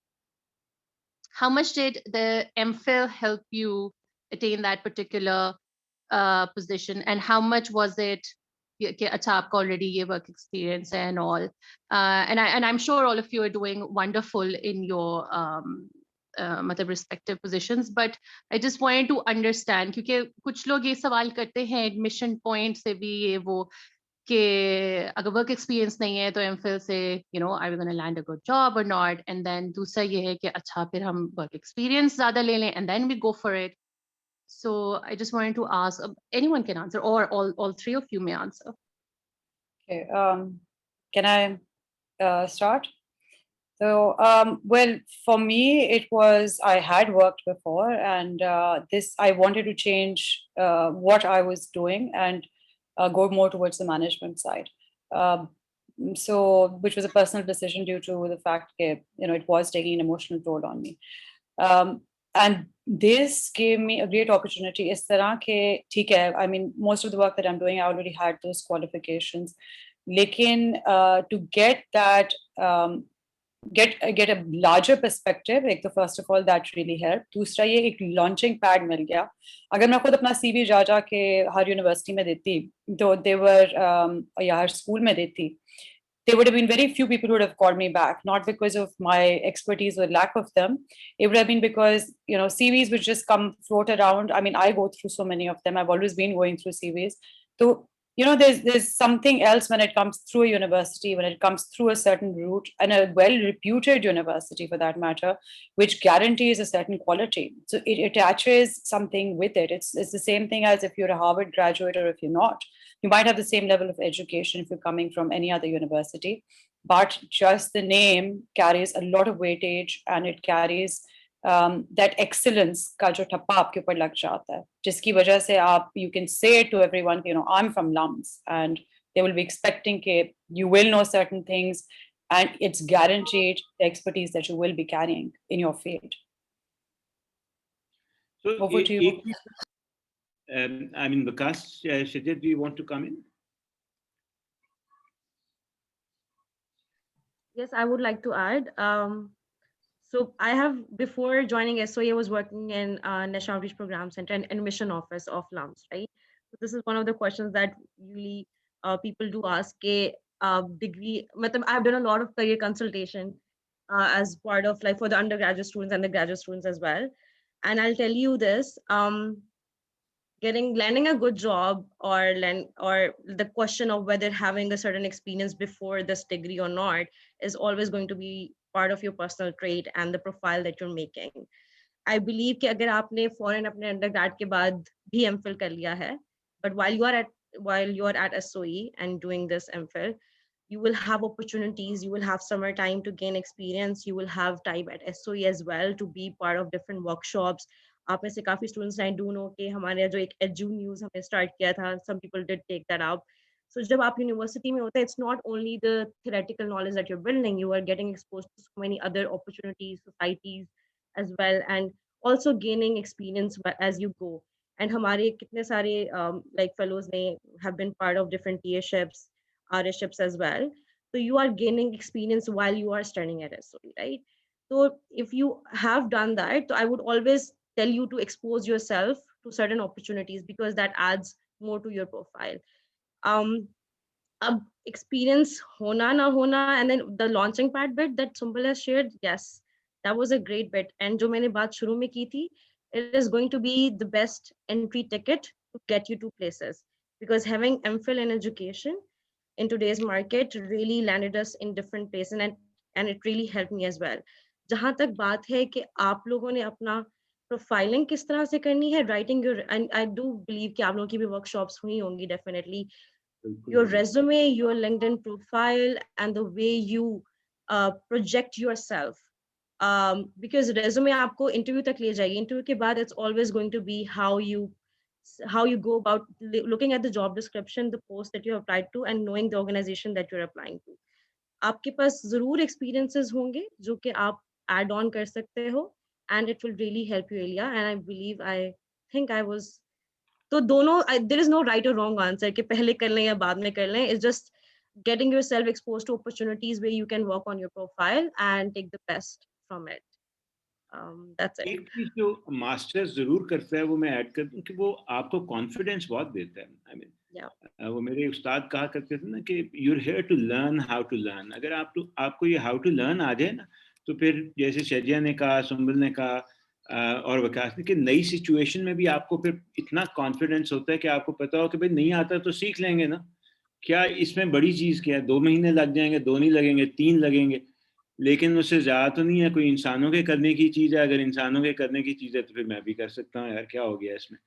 much did the MPhil help you attain that particular position, and how much was it अच्छा आपका already ये work experience and all, and I'm sure all of you are doing wonderful in your मतलब respective positions, but I just wanted to understand, क्योंकि कुछ लोग ये सवाल करते हैं admission point से भी ये वो कि अगर वर्क एक्सपीरियंस नहीं है तो एमफिल से you know I we gonna land a good job और नॉट, एंड देन दूसरा ये है कि अच्छा फिर हम वर्क एक्सपीरियंस ज्यादा ले लें and then we go for it. So I just wanted to ask, anyone can answer, or all three of you may answer. Okay. Can I start? So, well, for me, it was I had worked before, and this I wanted to change what I was doing and go more towards the management side. Um, so, which was a personal decision due to the fact that it was taking an emotional toll on me. And this gave me a great opportunity. इस तरह के ठीक है, I mean, most of the work that I'm doing, I already had those qualifications. लेकिन to get that, get a larger perspective, एक तो first of all that really helped. दूसरा ये एक launching pad मिल गया. अगर मैं खुद अपना CV जा के हर यूनिवर्सिटी में देती, तो they were या हर स्कूल में देती, there would have been very few people who would have called me back, not because of my expertise or lack of them. It would have been because, CVs would just come float around. I mean, I go through so many of them. I've always been going through CVs. So, there's something else when it comes through a university, when it comes through a certain route, and a well-reputed university for that matter, which guarantees a certain quality. So it attaches something with it. It's the same thing as if you're a Harvard graduate or if you're not. You might have the same level of education if you're coming from any other university, but just the name carries a lot of weightage, and it carries that excellence का जो ठप्पा आपके ऊपर लग जाता है, जिसकी वजह से आप you can say to everyone, I'm from LUMS, and they will be expecting that you will know certain things, and it's guaranteed the expertise that you will be carrying in your field. So, over to you. I mean, Vikas, Shajid, do you want to come in? Yes, I would like to add. So I have, before joining SOE, I was working in National Outreach Program Center and Admission Office of LUMS, right? So this is one of the questions that usually people do ask, degree, I've done a lot of career consultation as part of for the undergraduate students and the graduate students as well. And I'll tell you this, landing a good job or the question of whether having a certain experience before this degree or not is always going to be part of your personal trait and the profile that you're making. I believe कि अगर आपने foreign अपने undergrad के बाद भी MPhil कर लिया है, but while you are at SOE and doing this MPhil, you will have opportunities, you will have summer time to gain experience, you will have time at SOE as well to be part of different workshops. आप में से काफी students I do know कि हमारे जो एक Edu News हमने start किया था, some people did take that up. So जब आप university में होते हैं, it's not only the theoretical knowledge that you're building, you are getting exposed to so many other opportunities, societies as well, and also gaining experience as you go. And हमारे कितने सारे fellows ने have been part of different TAships, RShips as well. So you are gaining experience while you are studying at SOE, right? So if you have done that, so I would always tell you to expose yourself to certain opportunities because that adds more to your profile. Experience hona na hona, and then the launching pad bit that Sumbul has shared, yes, that was a great bit. And jo maine baat shuru mein ki thi, it is going to be the best entry ticket to get you to places, because having MPhil in education in today's market really landed us in different places, and it really helped me as well. जहां तक बात है कि आप लोगों ने अपना profiling किस तरह से करनी है, writing your, and I do believe कि आप लोगों की भी workshops हुई होंगी definitely. Your resume, your LinkedIn profile, and the way you project yourself. Because resume आपको interview तक ले जाएगी. Interview के बाद it's always going to be how you go about looking at the job description, the post that you have applied to, and knowing the organization that you're applying to. आपके पास जरूर experiences होंगे जो कि आप add on कर सकते हो, and it will really help you, Elia. And I think I was. तो दोनों, there is no right or wrong answer कि पहले कर लें या बाद में कर लें. It's just getting yourself exposed to opportunities where you can work on your profile and take the best from it. That's it. एक चीज जो मास्टर्स जरूर करता है वो मैं ऐड कर दूं कि वो आपको कॉन्फिडेंस बहुत देता है. I mean, वो मेरे उस्ताद कहा करते थे ना कि you're here to learn how to learn. अगर आपको ये how to learn आ जाए ना, तो फिर जैसे शजिया ने कहा, सुंबल ने कहा और विकास ने, कि नई सिचुएशन में भी आपको फिर इतना कॉन्फिडेंस होता है कि आपको पता हो कि भाई नहीं आता तो सीख लेंगे ना. क्या इसमें बड़ी चीज़ क्या है? 2 महीने लग जाएंगे, 2 नहीं लगेंगे, 3 लगेंगे, लेकिन उससे ज़्यादा तो नहीं है। कोई इंसानों के करने की चीज़ है, अगर इंसानों के करने की चीज़ है तो फिर मैं भी कर सकता हूँ यार, क्या हो गया इसमें।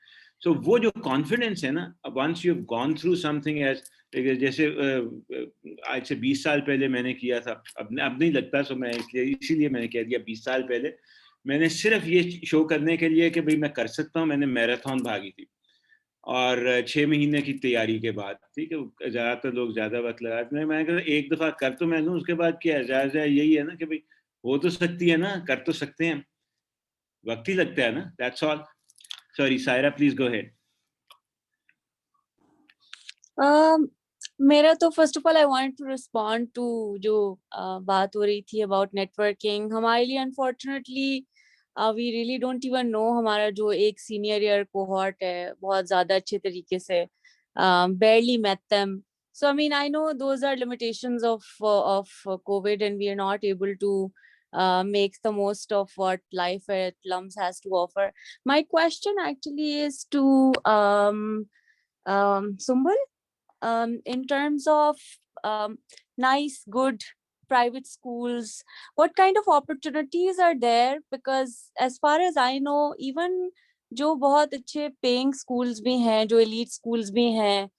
सो वो जो कॉन्फिडेंस है ना, once you have gone through something as, जैसे आज से 20 साल पहले मैंने किया था, अब नहीं लगता, सो मैं इसीलिए मैंने कह दिया 20 साल पहले मैंने सिर्फ ये शो करने के लिए कि भाई मैं कर सकता हूँ, मैंने मैराथन भागी थी, और 6 महीने की तैयारी के बाद, ठीक है, ज़्यादातर लोग ज़्यादा वक्त लगाते हैं, मैं कहता एक दफ़ा कर तो मैं लूँ, उसके बाद क्या है, ज़्यादा यही है ना कि भाई हो तो सकती है ना, कर तो सकते हैं, वक्त ही लगता है ना, that's all. Sorry Saira, please go ahead. मेरा तो first of all I want to respond to जो बात हो रही थी अबाउट नेटवर्किंग। हमारे लिए unfortunately we really don't even know हमारा जो एक सीनियर ईयर कोहॉर्ट है बहुत ज्यादा अच्छे तरीके से barely met them. So I mean I know those are limitations of COVID and we are not able to make the most of what life at LUMS has to offer. My question actually is to Sumbul. In terms of nice, good private schools, what kind of opportunities are there? Because as far as I know, even जो बहुत अच्छे paying schools भी हैं, जो elite schools भी हैं,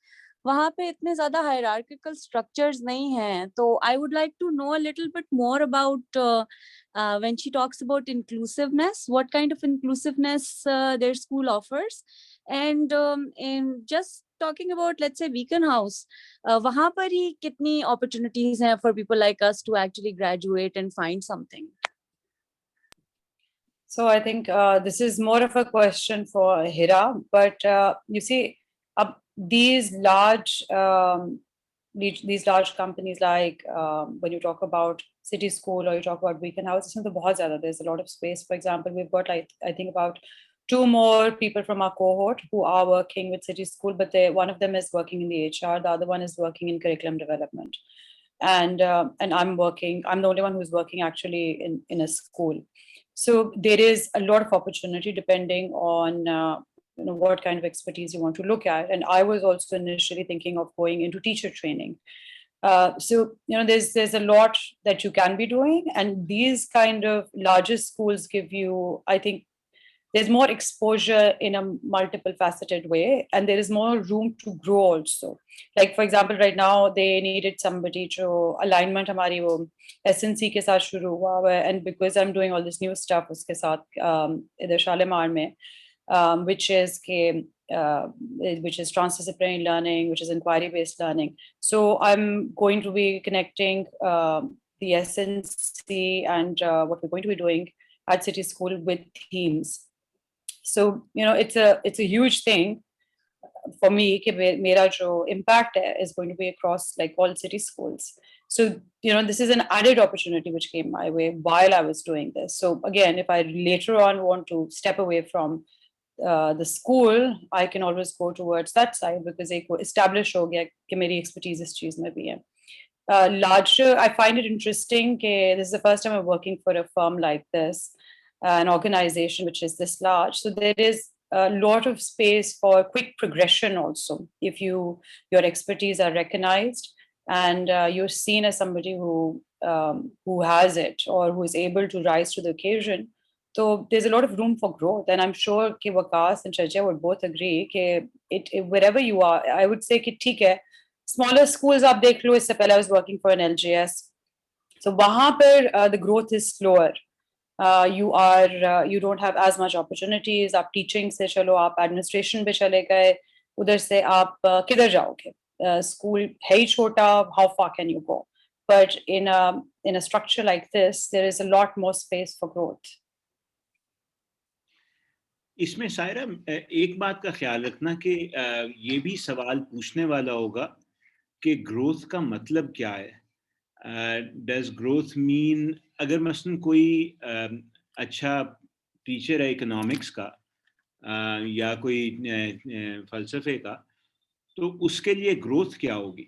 वहाँ पे इतने ज़्यादा hierarchical structures नहीं हैं. तो I would like to know a little bit more about when she talks about inclusiveness, what kind of inclusiveness their school offers. And in just talking about, let's say, Beacon House, वहाँ पर ही कितनी opportunities हैं for people like us to actually graduate and find something? So I think this is more of a question for Hira, but you see, these large companies, like when you talk about City School or you talk about Beacon House, there's a lot of space. For example, we've got, like, I think about 2 more people from our cohort who are working with City School, but one of them is working in the HR, the other one is working in curriculum development, and I'm the only one who's working actually in a school. So there is a lot of opportunity depending on what kind of expertise you want to look at. And I was also initially thinking of going into teacher training. So there's a lot that you can be doing, and these kind of larger schools give you, I think, there's more exposure in a multiple faceted way, and there is more room to grow also. Like, for example, right now they needed somebody to alignment hamari wo SNC ke saath shuru hua hai, and because I'm doing all this new stuff uske saath idhar Shalimar mein, which is transdisciplinary learning, which is inquiry based learning. So I'm going to be connecting the SNC and what we're going to be doing at City School with themes. So it's a huge thing for me कि मेरा जो impact is going to be across like all city schools. So this is an added opportunity which came my way while I was doing this. So again, if I later on want to step away from the school, I can always go towards that side because एक establish हो गया कि मेरी expertise इस चीज में भी है. Larger, I find it interesting that this is the first time I'm working for a firm like this, an organization which is this large. So there is a lot of space for quick progression also. If your expertise are recognized and you're seen as somebody who has it or who is able to rise to the occasion, so there's a lot of room for growth. And I'm sure कि Waqas and Chaja would both agree कि wherever you are, I would say कि ठीक है, smaller schools आप देख लो, इससे पहले I was working for an LGS. So वहाँ पर the growth is slower. You don't have as much opportunities. आप teaching से चलो, आप administration पे चले गए, उधर से आप किधर जाओगे? School है ही छोटा, how far can you go? But in a structure like this, there is a lot more space for growth. इसमें सायरा एक बात का ख्याल रखना कि ये भी सवाल पूछने वाला होगा कि ग्रोथ का मतलब क्या है. डज ग्रोथ मीन, अगर मसलन कोई अच्छा टीचर है इकोनॉमिक्स का या कोई फलसफे का, तो उसके लिए ग्रोथ क्या होगी?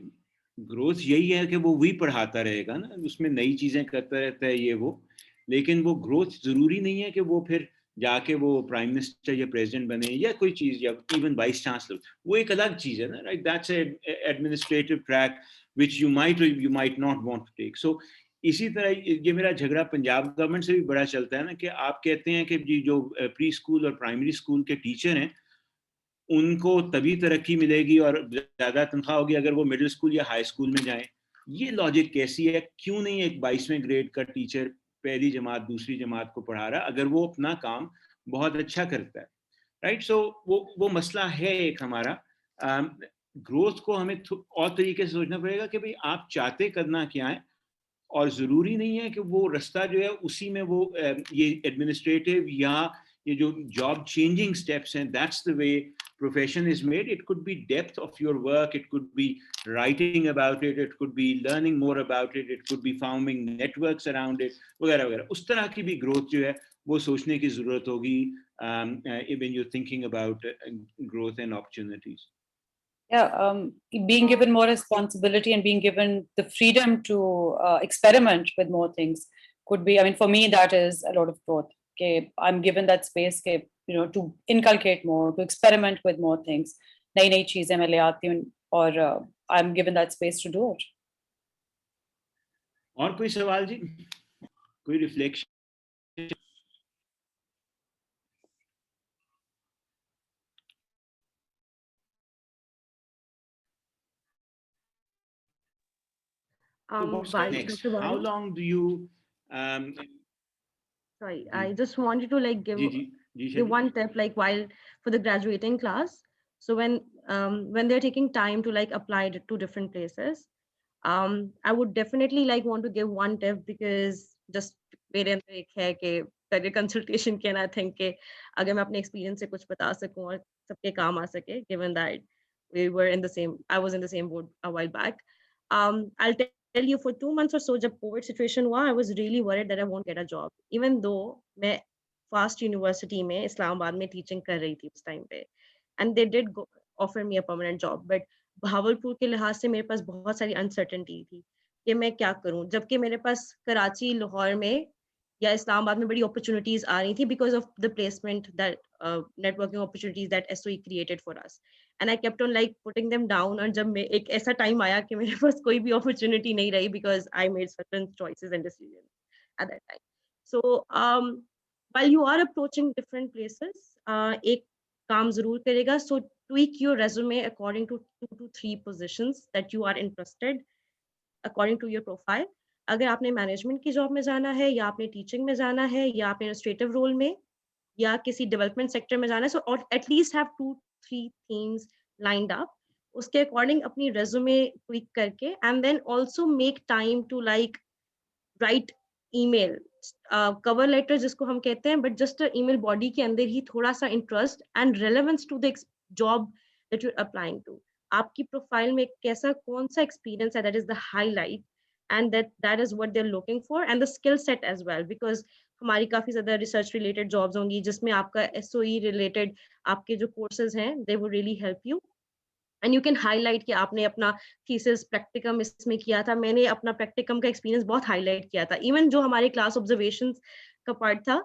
ग्रोथ यही है कि वो वही पढ़ाता रहेगा ना, उसमें नई चीज़ें करता रहता है ये वो, लेकिन वो ग्रोथ ज़रूरी नहीं है कि वो फिर जाके वो प्राइम मिनिस्टर या प्रेसिडेंट बने या कोई चीज, या इवन वाइस चांसलर, वो एक अलग चीज है ना, right? That's administrative track which you might not want to take. So इसी तरह ये मेरा झगड़ा पंजाब गवर्नमेंट से भी बड़ा चलता है ना, कि आप कहते हैं कि जी जो प्री स्कूल और प्राइमरी स्कूल के टीचर हैं उनको तभी तरक्की मिलेगी और ज्यादा तनख्वाह होगी अगर वो मिडिल स्कूल या हाई स्कूल में जाएं. ये लॉजिक कैसी है? क्यों नहीं एक 22वें ग्रेड का टीचर पहली जमात दूसरी जमात को पढ़ा रहा अगर वो अपना काम बहुत अच्छा करता है, राइट? सो वो मसला है एक हमारा. ग्रोथ को हमें और तरीके से सोचना पड़ेगा कि भाई आप चाहते करना क्या है, और जरूरी नहीं है कि वो रास्ता जो है उसी में वो ये एडमिनिस्ट्रेटिव या ये जो जॉब चेंजिंग स्टेप्स हैं, that's the way profession is made. It could be depth of your work, it could be writing about it, it could be learning more about it, it could be forming networks around it, वगैरह वगैरह. उस तरह की भी growth जो है वो सोचने की जरूरत होगी when you're thinking about growth and opportunities. Yeah, being given more responsibility and being given the freedom to experiment with more things could be, I mean, for me, that is a lot of growth. Okay, I'm given that space, okay, you know, to inculcate more, to experiment with more things. नई चीजें मैं ले आती हूँ और I'm given that space to do it. और कोई सवाल जी? कोई reflection? How long do you sorry, I just wanted to like give one tip, like while for the graduating class. So when they're taking time to like apply to different places, I would definitely like want to give one tip, because just मेरे अंदर एक है कि career consultation के, and I think कि अगर मैं अपने experience से कुछ बता सकूं और सबके काम आ सके, given that I was in the same boat a while back. I'll tell you, for 2 months or so, जब COVID situation हुआ, I was really worried that I won't get a job, even though मैं Fast University में इस्लामाबाद में teaching कर रही थी उस time पे, and they did offer me a permanent job, but Bahawalpur के लिहाज से मेरे पास बहुत सारी अनसर्टेनिटी थी कि मैं क्या करूं, जबकि मेरे पास कराची, लाहौर में या इस्लामाबाद में बड़ी अपॉर्चुनिटीज आ रही थी because of the placement that networking opportunities that SOE created for us, and I kept on like putting them down. और जब मैं एक ऐसा टाइम आया कि मेरे पास कोई भी अपॉर्चुनिटी नहीं रही, because I made certain choices and decisions at that time. So while you are approaching different places, एक काम जरूर करेगा. So tweak your resume according to 2 to 3 positions that you are interested according to your profile. अगर आपने management की job में जाना है, या आपने टीचिंग में जाना है, या आपने एडमिनिस्ट्रेटिव रोल में, या किसी डेवलपमेंट सेक्टर में जाना है, so at least have 2-3 things lined up. उसके अकॉर्डिंग अपनी रेज्यूमे ट्वीक करके, and then also make time to like write email, cover letter जिसको हम कहते हैं, बट जस्ट ईमेल बॉडी के अंदर ही थोड़ा सा interest and relevance to the job that you are applying to. आपकी प्रोफाइल में कैसा कौन सा एक्सपीरियंस है, that is the highlight, and that is what they're looking for, and the skill set as well, because हमारी काफी ज्यादा research related jobs होंगी जिसमें आपका एसओई रिलेटेड आपके जो कोर्सेज हैं, they will really help you, and you can highlight कि आपने अपना थीसिस प्रैक्टिकम इसमें किया था. मैंने अपना प्रैक्टिकम का एक्सपीरियंस बहुत हाईलाइट किया था. इवन जो हमारे क्लास ऑब्जर्वेशंस का पार्ट था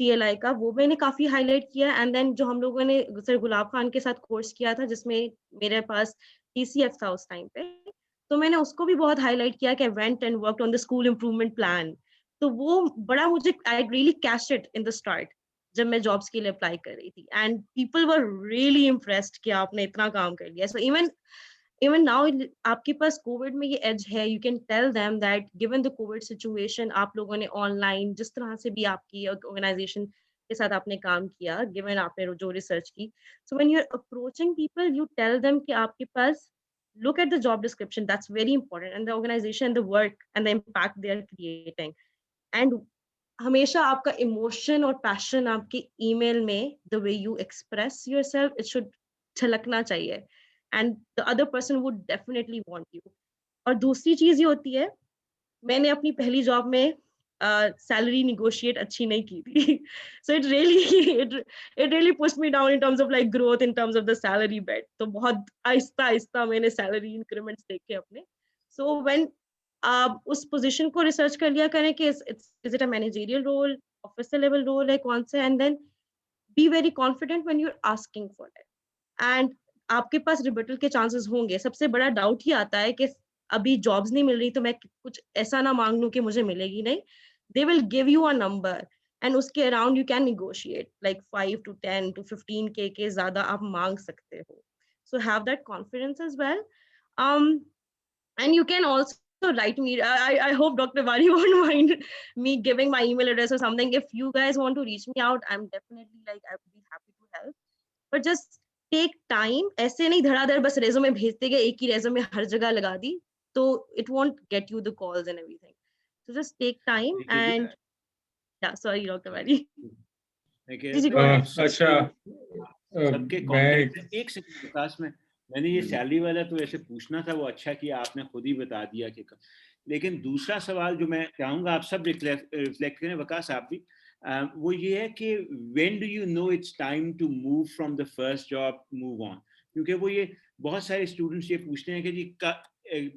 TLI का, वो मैंने काफी हाईलाइट किया. एंड देन जो हम लोगों ने सर गुलाब खान के साथ कोर्स किया था, जिसमें मेरे पास TCF था उस टाइम पे, तो मैंने उसको भी बहुत हाईलाइट किया कि went and worked on the school improvement plan. तो वो बड़ा मुझे, I really catch it in the start जब मैं जॉब्स के लिए अप्लाई कर रही थी, and people were really impressed कि आपने इतना काम कर लिया. सो इवन नाउ आपके पास कोविड में ये एज है, you can tell them that given the COVID situation, आप लोगों ने ऑनलाइन जिस तरह से भी आपकी ऑर्गेनाइजेशन के साथ आपने काम किया, गिवन आपने जो रिसर्च की, so when you are approaching people, you tell them कि आपके पास, look at the job description, that's very important, and the organization and the work and the impact they are creating, and हमेशा आपका emotion और passion आपके email में, the way you express yourself, it should झलकना चाहिए, and the other person would definitely want you. और दूसरी चीज ये होती है, मैंने अपनी पहली जॉब में सैलरी निगोशिएट अच्छी नहीं की थी, so it really pushed me down in terms of like growth in terms of the salary bit. तो बहुत आहिस्ता आहिस्ता मैंने सैलरी इंक्रीमेंट्स देखे अपने. so when उस पोजीशन को रिसर्च कर लिया करें कि is it a managerial role, officer level role है कौन सा, and then be very confident when you're asking for it. And आपके पास रिबटल के चांसेस होंगे. सबसे बड़ा डाउट ही आता है कि अभी जॉब्स नहीं मिल रही तो मैं कुछ ऐसा ना मांग लूं कि मुझे मिलेगी नहीं. They will give you a number and उसके around you can negotiate like 5 to 10 to 15K के ज़्यादा आप मांग सकते हो. So have that confidence as well. And you can also write me. I hope Dr. Bari won't mind me giving my email address or something. If you guys want to reach me out, I'm definitely like, I would be happy to help. But just take time. ऐसे नहीं धड़ाधड़ बस resume भेजते गए, एक ही resume हर जगह लगा दी, तो it won't get you the calls and everything. So just take time and yeah, sorry, Dr. Bari. Ji ji, go ahead. अच्छा सबके कॉन्टेक्ट. एक सेकंड विकास में मैंने ये सैलरी वाला तो ऐसे पूछना था, वो अच्छा किया आपने खुद ही बता दिया कि लेकिन दूसरा सवाल जो मैं चाहूंगा आप सब रिफ्लेक्ट करें, विकास आप भी, वो ये है कि when do you know it's time to move from the first job move on. क्योंकि वो ये बहुत सारे स्टूडेंट्स ये पूछते हैं कि जी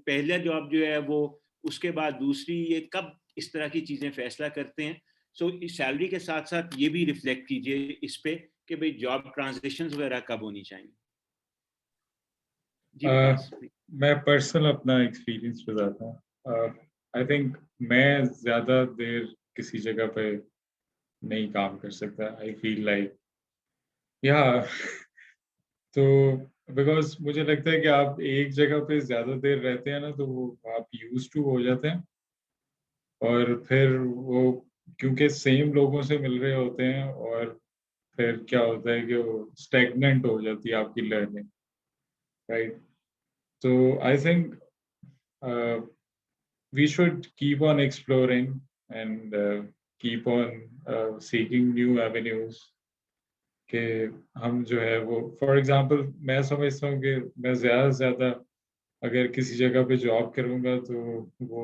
पहला जॉब जो है वो, उसके बाद दूसरी, ये कब इस तरह की चीजें फैसला करते हैं. सो इस सैलरी के साथ साथ ये भी रिफ्लेक्ट कीजिए इस पे कि भाई जॉब ट्रांजिशंस वगैरह कब होनी चाहिए. मैं पर्सनल अपना एक्सपीरियंस बताता हूँ. आई थिंक मैं ज्यादा देर किसी जगह पे नहीं काम कर सकता. आई फील लाइक या तो बिकॉज मुझे लगता है कि आप एक जगह पे ज्यादा देर रहते हैं ना, तो वो आप यूज टू हो जाते हैं, और फिर वो क्योंकि सेम लोगों से मिल रहे होते हैं, और फिर क्या होता है कि वो स्टैग्नेंट हो जाती है आपकी learning, right. So I think we should keep on exploring and keep on seeking new avenues. कि हम जो है वो, फॉर एग्जांपल मैं समझता हूँ कि मैं ज़्यादा से ज़्यादा अगर किसी जगह पे जॉब करूँगा तो वो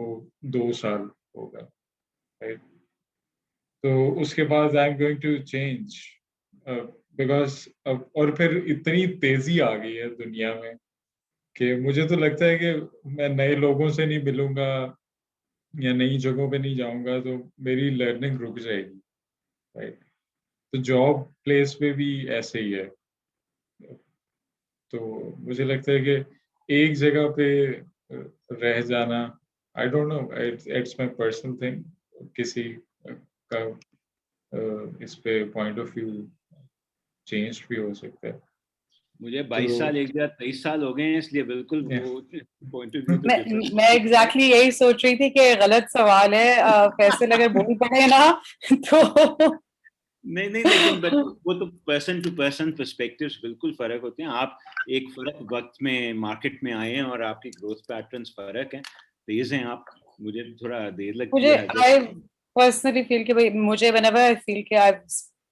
2 साल होगा, राइट. तो उसके बाद I am going to change because और फिर इतनी तेज़ी आ गई है दुनिया में कि मुझे तो लगता है कि मैं नए लोगों से नहीं मिलूंगा या नई जगहों पे नहीं जाऊंगा तो मेरी लर्निंग रुक जाएगी, राइट. तो जॉब प्लेस पे भी ऐसे ही है. तो मुझे लगता है कि एक जगह पे रह जाना, आई don't no, it's my personal thing. किसी का इस पे पॉइंट ऑफ व्यू चेंज भी हो सकता है. मुझे 22 साल 23 साल हो गए हैं, इसलिए बिल्कुल वो पॉइंट ऑफ व्यू. मैं एग्जैक्टली यही सोच रही थी कि गलत सवाल है. फैसल अगर बोल पड़े ना तो नहीं, लेकिन वो तो पर्सन टू पर्सन पर्सपेक्टिव्स बिल्कुल फर्क होते हैं. आप एक फर्क वक्त में मार्केट में आए हैं और आपकी ग्रोथ पैटर्न्स फर्क हैं, तेज हैं आप. मुझे थोड़ा देर लगती है. I personally feel कि भाई मुझे whenever I feel कि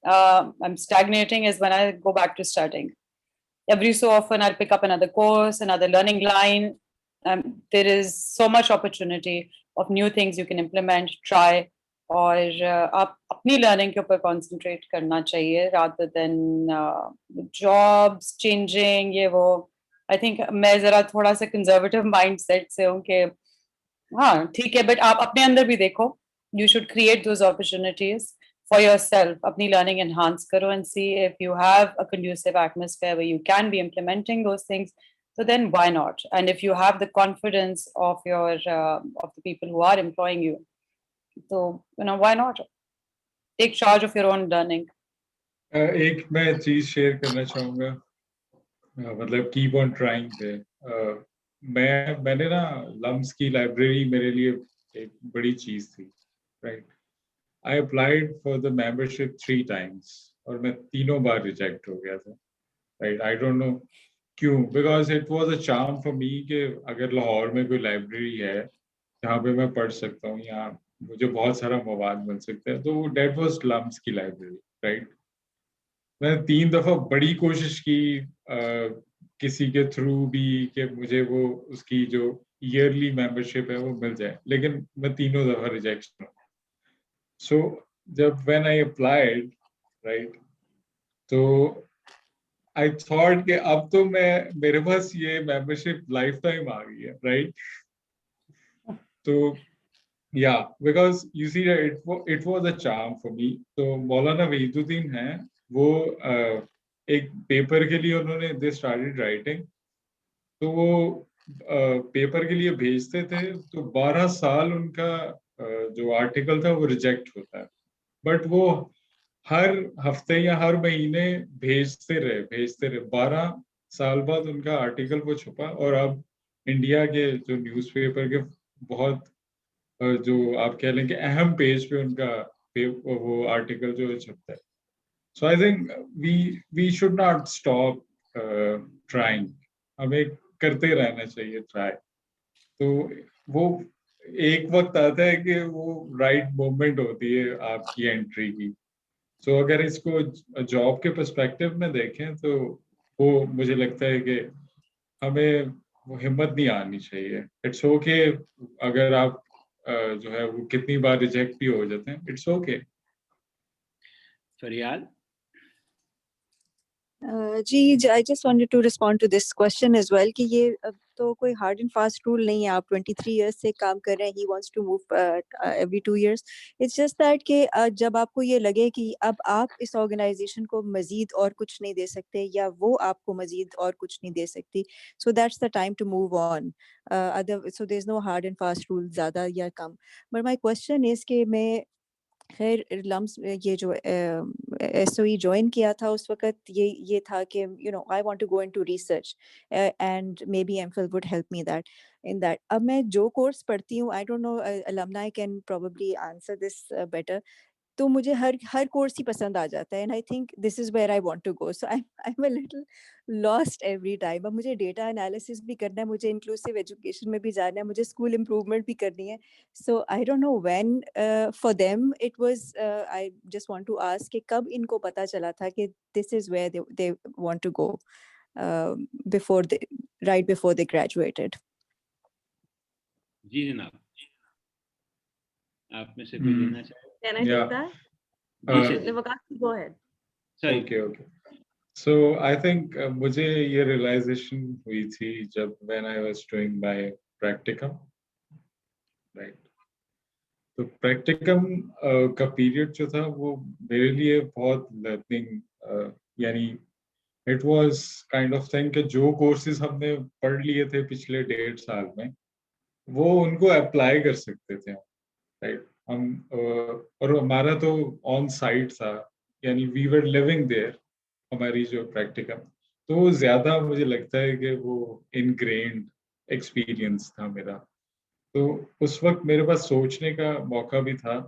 I'm stagnating is when I go back to studying. Every so often I'll pick up another course, another learning line. There is so much opportunity of new things you can implement, try. और आप अपनी learning के ऊपर concentrate करना चाहिए rather than jobs changing ये वो. I think मैं जरा थोड़ा सा conservative mindset से हूँ कि हाँ ठीक है, but आप अपने अंदर भी देखो. You should create those opportunities for yourself. अपनी learning enhance करो and see if you have a conducive atmosphere where you can be implementing those things. So then why not? And if you have the confidence of your of the people who are employing you, so why not take charge of your own learning. एक मैं चीज share करना चाहूँगा, मतलब keep on trying पे. मैंने ना lumps की लाइब्रेरी मेरे लिए एक बड़ी चीज थी, right. I applied for the membership 3 times और मैं 3 बार रिजेक्ट हो गया था, राइट. आई डोंट नो क्यों, because it was a charm for me कि अगर लाहौर में कोई लाइब्रेरी है जहाँ पे मैं पढ़ सकता हूँ, यहाँ मुझे बहुत सारा मवाद मिल सकता है, तो डेट वाज लम्स की लाइब्रेरी, राइट. मैंने 3 दफा बड़ी कोशिश की किसी के थ्रू भी कि मुझे वो उसकी जो ईयरली मेंबरशिप है वो मिल जाए, लेकिन मैं 3 दफा रिजेक्शन. सो जब व्हेन आई अप्लाइड, राइट, तो आई थॉट कि अब तो मेरे पास ये मेंबरशिप लाइफ टाइम आ गई है, राइट. तो yeah, because you see it was a charm for me. तो मौलाना वहीदुद्दीन हैं, वो एक पेपर के लिए उन्होंने दे स्टार्टेड राइटिंग, तो वो पेपर के लिए भेजते थे, तो 12 साल उनका जो आर्टिकल था वो रिजेक्ट होता है, बट वो हर हफ्ते या हर महीने भेजते रहे 12 साल बाद उनका आर्टिकल वो छुपा, और अब इंडिया के जो न्यूज़पेपर के बहुत जो आप कह लें कि अहम पेज पे उनका वो आर्टिकल जो है छपता है. So I think we should not stop trying, हमें करते रहना चाहिए ट्राई. तो वो एक वक्त आता है कि वो राइट मोमेंट होती है आपकी एंट्री की. सो अगर इसको जॉब के पर्सपेक्टिव में देखें तो वो मुझे लगता है कि हमें वो हिम्मत नहीं आनी चाहिए. इट्स ओके अगर आप जो है वो कितनी बार रिजेक्ट भी हो जाते हैं, इट्स ओके. फरियाद. जी, I just wanted to respond to this question as well कि ये तो कोई हार्ड एंड फास्ट रूल नहीं है. आप 23 इयर्स से काम कर रहे हैं, he wants to move every 2 years. It's just that कि जब आपको ये लगे कि अब आप इस ऑर्गेनाइजेशन को मजीद और कुछ नहीं दे सकते, या वो आपको मजीद और कुछ नहीं दे सकती, so that's the time to move on. Other so there is no hard and fast rule ज़्यादा या कम. बट माय क्वेश्चन इज कि मैं खैर लम्स ये जो एसओई ज्वाइन किया था उस वक्त ये था कि I want to go into research and maybe MPhil would help me that in that. अब मैं जो कोर्स पढ़ती हूँ, I don't know, alumni can probably answer this better, तो मुझे हर कोर्स ही पसंद आ जाता है, and I think this is where I want to go. So I am a little lost every time. अब मुझे डेटा एनालिसिस भी करना है, मुझे इंक्लूसिव एजुकेशन में भी जाना है, मुझे स्कूल इम्प्रूवमेंट भी करनी है. So I don't know when for them it was, I just want to ask कि कब इनको पता चला था कि this is where they want to go before they, right before they graduated. जी जनाब, आप में से कोई लेना चाहे? Can I take that? Vikas, go ahead. Sorry. Okay. So I think मुझे ये realization हुई थी जब when I was doing my practicum, right? तो practicum का period जो था वो मेरे लिए बहुत learning, यानी it was kind of thing कि जो courses हमने पढ़ लिए थे पिछले 1.5 साल में, वो उनको apply कर सकते थे, right? हम और हमारा तो ऑन साइट था, यानी वी वर लिविंग देयर, हमारी जो प्रैक्टिकम, तो ज्यादा मुझे लगता है कि वो इनग्रेन्ड एक्सपीरियंस था मेरा. तो उस वक्त मेरे पास सोचने का मौका भी था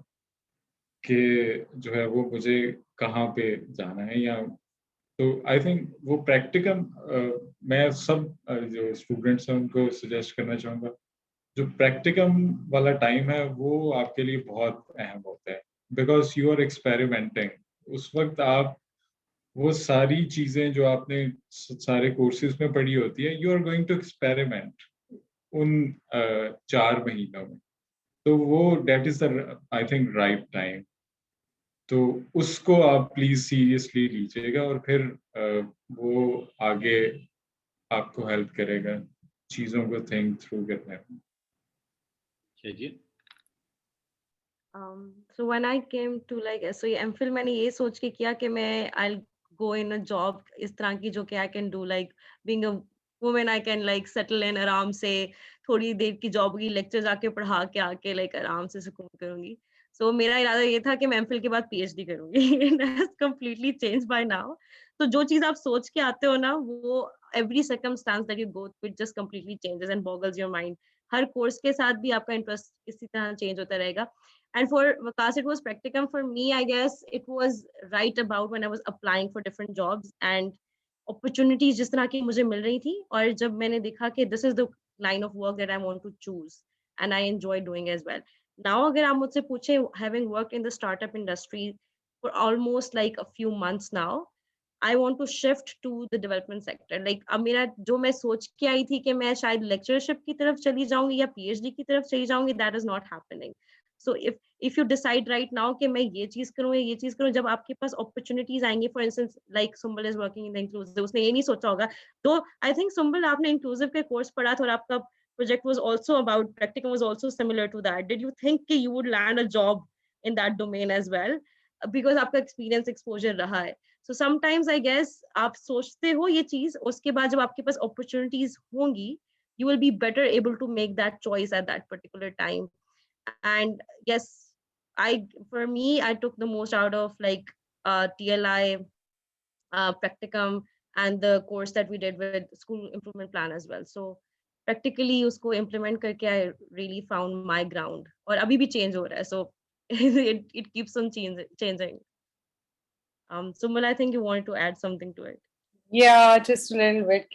कि जो है वो मुझे कहाँ पे जाना है, या तो आई थिंक वो प्रैक्टिकम मैं सब जो स्टूडेंट्स हैं उनको सजेस्ट करना चाहूँगा. जो प्रैक्टिकम वाला टाइम है वो आपके लिए बहुत अहम होता है, बिकॉज यू आर एक्सपेरिमेंटिंग. उस वक्त आप वो सारी चीजें जो आपने सारे कोर्सेज में पढ़ी होती है, you are going to experiment उन 4 महीनों में. तो वो date is the I think right time. तो उसको आप प्लीज सीरियसली लीजिएगा, और फिर वो आगे आपको हेल्प करेगा चीजों को थिंक थ्रू करने में. So when I came to like SOE MPhil, मैंने ये सोच के किया कि मैं I'll go in a job इस तरह की जो कि I can do like being a woman, I can like settle in आराम से, थोड़ी देर की जॉब की, लेक्चर जाके पढ़ा के आके like आराम से सुकून करूंगी. So मेरा इरादा ये था कि मैं MPhil के बाद PhD करूंगी. It has completely changed by now. तो जो चीज आप सोच के आते हो ना, वो every circumstance that you go through just completely changes and boggles your mind. Her course के साथ भी आपका इंटरेस्ट इसी तरह चेंज होता रहेगा. And for Vikas, it was practicum. For me, I guess it was right about when I was applying for different jobs and opportunities जिस तरह की मुझे मिल रही थी, और जब मैंने देखा कि this is the line of work that I want to choose and I enjoy doing as well. Now अगर आप मुझसे पूछे, having worked in the startup industry for almost like a few months now, I want to shift to the development sector. Like अब मेरा जो मैं सोच के आई थी कि मैं शायद lectureship की तरफ चली जाऊंगी या PhD की तरफ चली जाऊंगी, that is not happening. So if you decide right now कि मैं ये चीज करूँ या ये चीज करूँ, जब आपके पास opportunities आएंगे, for instance like Sumbal is working in the inclusive, उसने ये नहीं सोचा होगा. तो I think Sumbal आपने inclusive के course पढ़ा था और आपका project was also about practicum was also similar to that. Did you think कि you would land a job in that domain as well? Because आपका experience exposure रहा है. So sometimes I guess आप सोचते हो ये चीज, उसके बाद जब आपके पास opportunities होंगी, you will be better able to make that choice at that particular time. And yes, for me, I took the most out of like TLI, practicum, and the course that we did with school improvement plan as well. So practically usko implement karke I really found my ground, और अभी भी change हो रहा है, so it keeps on changing. Sumal, I think you wanted to add something to it. Yeah, just a little bit.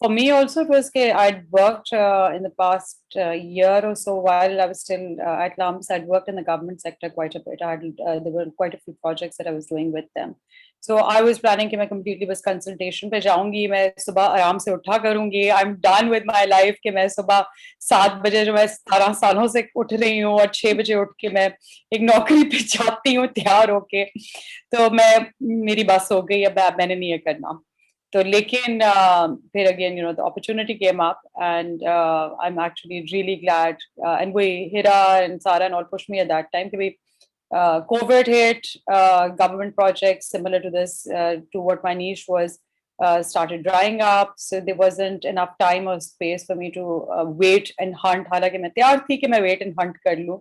For me also, it was I'd worked in the past year or so while I was still at LUMS. I'd worked in the government sector quite a bit. There were quite a few projects that I was doing with them. So I was planning कि मैं completely बस consultation पे जाऊंगी, मैं सुबह आराम से उठा करूंगी. I'm done with my life कि मैं सुबह 7 बजे जो मैं 17 सालों से उठ रही हूँ और 6 बजे उठ के मैं एक नौकरी पे जाती हूँ तैयार होके. तो मेरी बस हो गई, अब मैंने नहीं ये करना. तो लेकिन फिर again, the opportunity came up, and I'm actually really glad. And we, Hira and Sara and all pushed me at that time. COVID hit, government projects similar to this, to what my niche was, started drying up. So there wasn't enough time or space for me to wait and hunt. हालांकि मैं तैयार थी कि मैं wait and hunt कर लूं,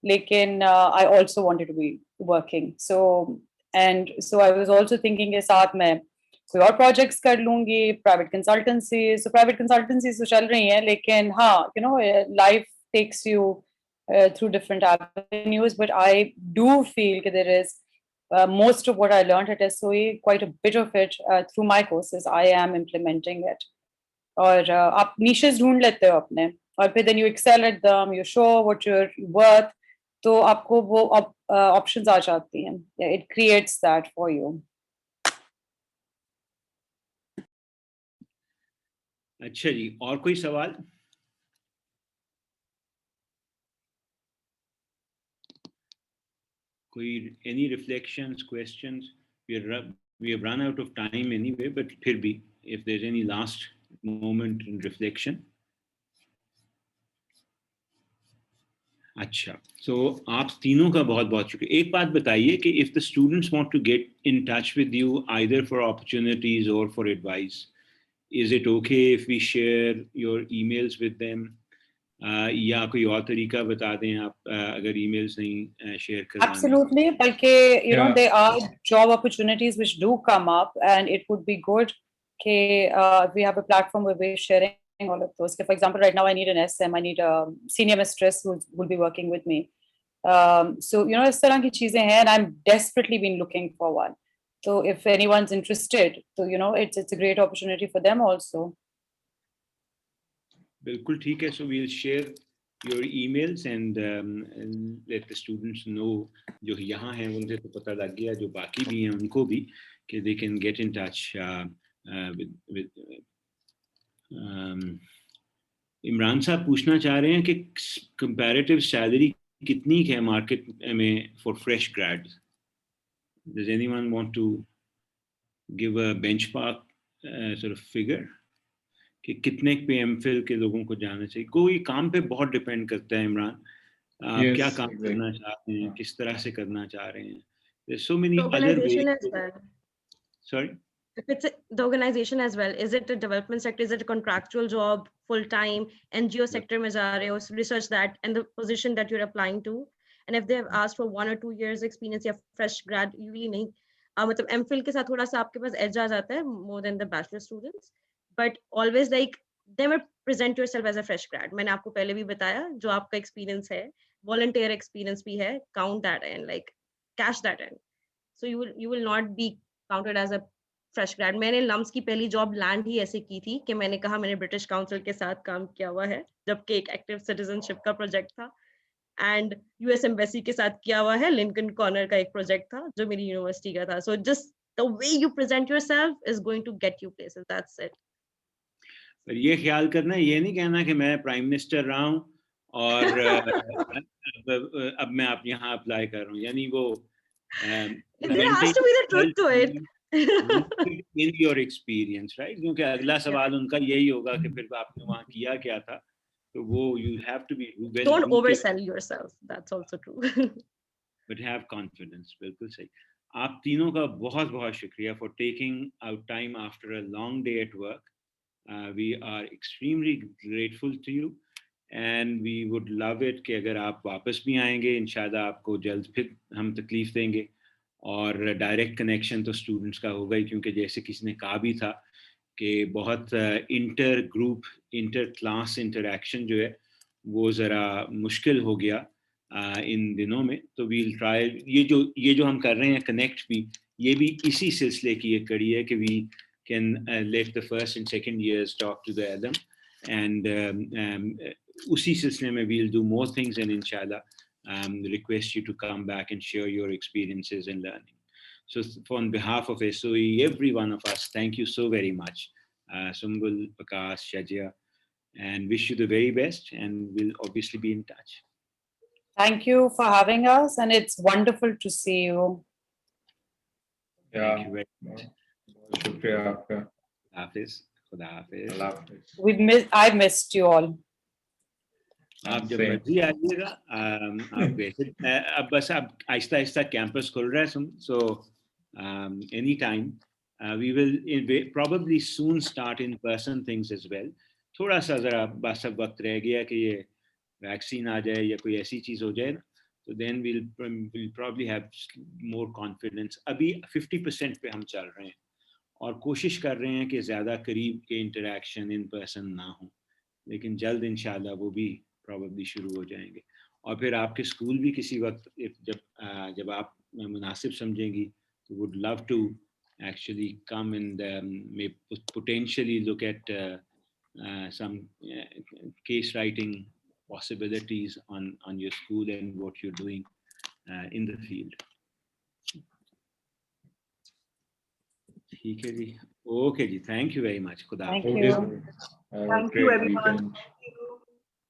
लेकिन I also wanted to be working. So I was also thinking के साथ मैं कोई और projects कर लूंगी, private consultancies. So private consultancies तो चल रही हैं, लेकिन हाँ, life takes you through different avenues, but I do feel that there is most of what I learned at SOE, quite a bit of it through my courses, I am implementing it. और आप niches ढूंढ लेते हो अपने, और फिर then you excel at them, you show what you're worth, तो आपको वो options आ जाती हैं. It creates that for you. अच्छा जी, और कोई सवाल? Any reflections, questions? We have run out of time anyway, but फिर भी, if there's any last moment in reflection. अच्छा, so आप तीनों का बहुत बहुत शुक्रिया. एक बात बताइए कि if the students want to get in touch with you either for opportunities or for advice, is it okay if we share your emails with them? या कोई और तरीका बता दें आप, अगर emails नहीं share करना. Absolutely, बल्कि there are job opportunities which do come up, and it would be good if we have a platform where we're sharing all of those. For example, right now I need an SM, I need a senior mistress who will be working with me. So इस तरह की चीजें हैं, and I'm desperately been looking for one. So if anyone's interested, so it's a great opportunity for them also. बिल्कुल ठीक है. So we'll share your emails and let the students know. जो यहाँ हैं उनसे तो पता लग गया, जो बाकी भी हैं उनको भी, कि they can get in touch with Imran साहब पूछना चाह रहे हैं कि comparative salary कितनी है market में for fresh grads? Does anyone want to give a benchmark sort of figure? कि कितने पे एमफिल के लोगों को जाना चाहिए? कोई काम पे बहुत डिपेंड करता है इमरान. आप क्या काम करना चाहते हैं, किस तरह से करना चाह रहे हैं? There's so many other ways. As well. Sorry? If it's the organization as well, is it a development sector, is it a contractual job, full-time, NGO sector में जा रहे हो, research that, and the position that you're applying to, and if they have asked for 1 or 2 years experience या fresh grad, usually नहीं, मतलब MPhil के साथ थोड़ा सा आपके पास edge आ जाता है, more than the bachelor students, but always like never present yourself as a fresh grad. मैंने आपको पहले भी बताया, जो आपका experience है, volunteer experience भी है, count that in, like cash that in. So you will not be counted as a fresh grad. मैंने लम्स की पहली जॉब लैंड ही ऐसे की थी कि मैंने कहा मैंने ब्रिटिश काउंसिल के साथ काम किया हुआ है, जबकि एक एक्टिव सिटीजनशिप का प्रोजेक्ट था, एंड यूएस एम्बेसी के साथ किया हुआ है, लिंकन कॉर्नर का एक प्रोजेक्ट था जो मेरी यूनिवर्सिटी का था. So just the way you present yourself is going to get you places. That's it. पर ये ख्याल करना, ये नहीं कहना कि मैं प्राइम मिनिस्टर रहा हूँ और अब मैं आप यहाँ अप्लाई कर रहा हूँ, यानी वो there has to be the truth to it. in your experience, right? क्योंकि अगला सवाल उनका यही होगा कि फिर आपने वहाँ किया क्या था, तो वो you have to be well, don't oversell yourself. That's also true. But have confidence. बिल्कुल सही. आप तीनों का बहुत बहुत शुक्रिया for taking out time after a long day at work. We are extremely grateful to you and we would love it कि अगर आप वापस भी आएंगे इंशाल्लाह आपको जल्द फिर हम तकलीफ देंगे और डायरेक्ट कनेक्शन तो स्टूडेंट्स का होगा ही क्योंकि जैसे किसी ने कहा भी था कि बहुत inter group inter class interaction जो है वो ज़रा मुश्किल हो गया इन दिनों में तो वील ट्राई ये जो हम कर रहे हैं कनेक्ट भी ये भी इसी सिलसिले की एक कड़ी है कि we can let the first and second years talk to the alum एंड उसी सिलसिले में we'll do more things and इंशाल्लाह request you to come back and share your experiences and learning. So on behalf of SOE, every one of us, thank you so very much, Sumbul, Waqas, Shajia, and wish you the very best and we'll obviously be in touch. Thank you for having us and it's wonderful to see you. Thank you very much. शुक्रिया आपका. Hafiz, Khuda Hafiz. Allah Hafiz. I missed you all. आप जब मर्जी आइएगा आप वैसे अब बस अब आहिस्ता आहिस्ता कैंपस खुल रहा है so any time we will probably soon start in person things as well. थोड़ा सा जरा बस अब वक्त रह गया कि ये वैक्सीन आ जाए या कोई ऐसी चीज हो जाए ना तो then we'll probably have more confidence. अभी 50% पे हम चल रहे हैं और कोशिश कर रहे हैं कि ज्यादा करीब के इंटरेक्शन इन पर्सन ना हो लेकिन जल्द इंशाल्लाह वो भी probably शुरू हो जाएंगे और फिर आपके स्कूल भी किसी वक्त जब आप मुनासिब समझेंगी तो would love to actually come and may potentially look at some case writing possibilities on your school and what you're doing in the field. ठीक है जी. Okay ji. Thank you very much. Khuda. Thank you. Have a great weekend.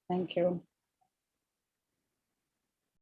Thank you.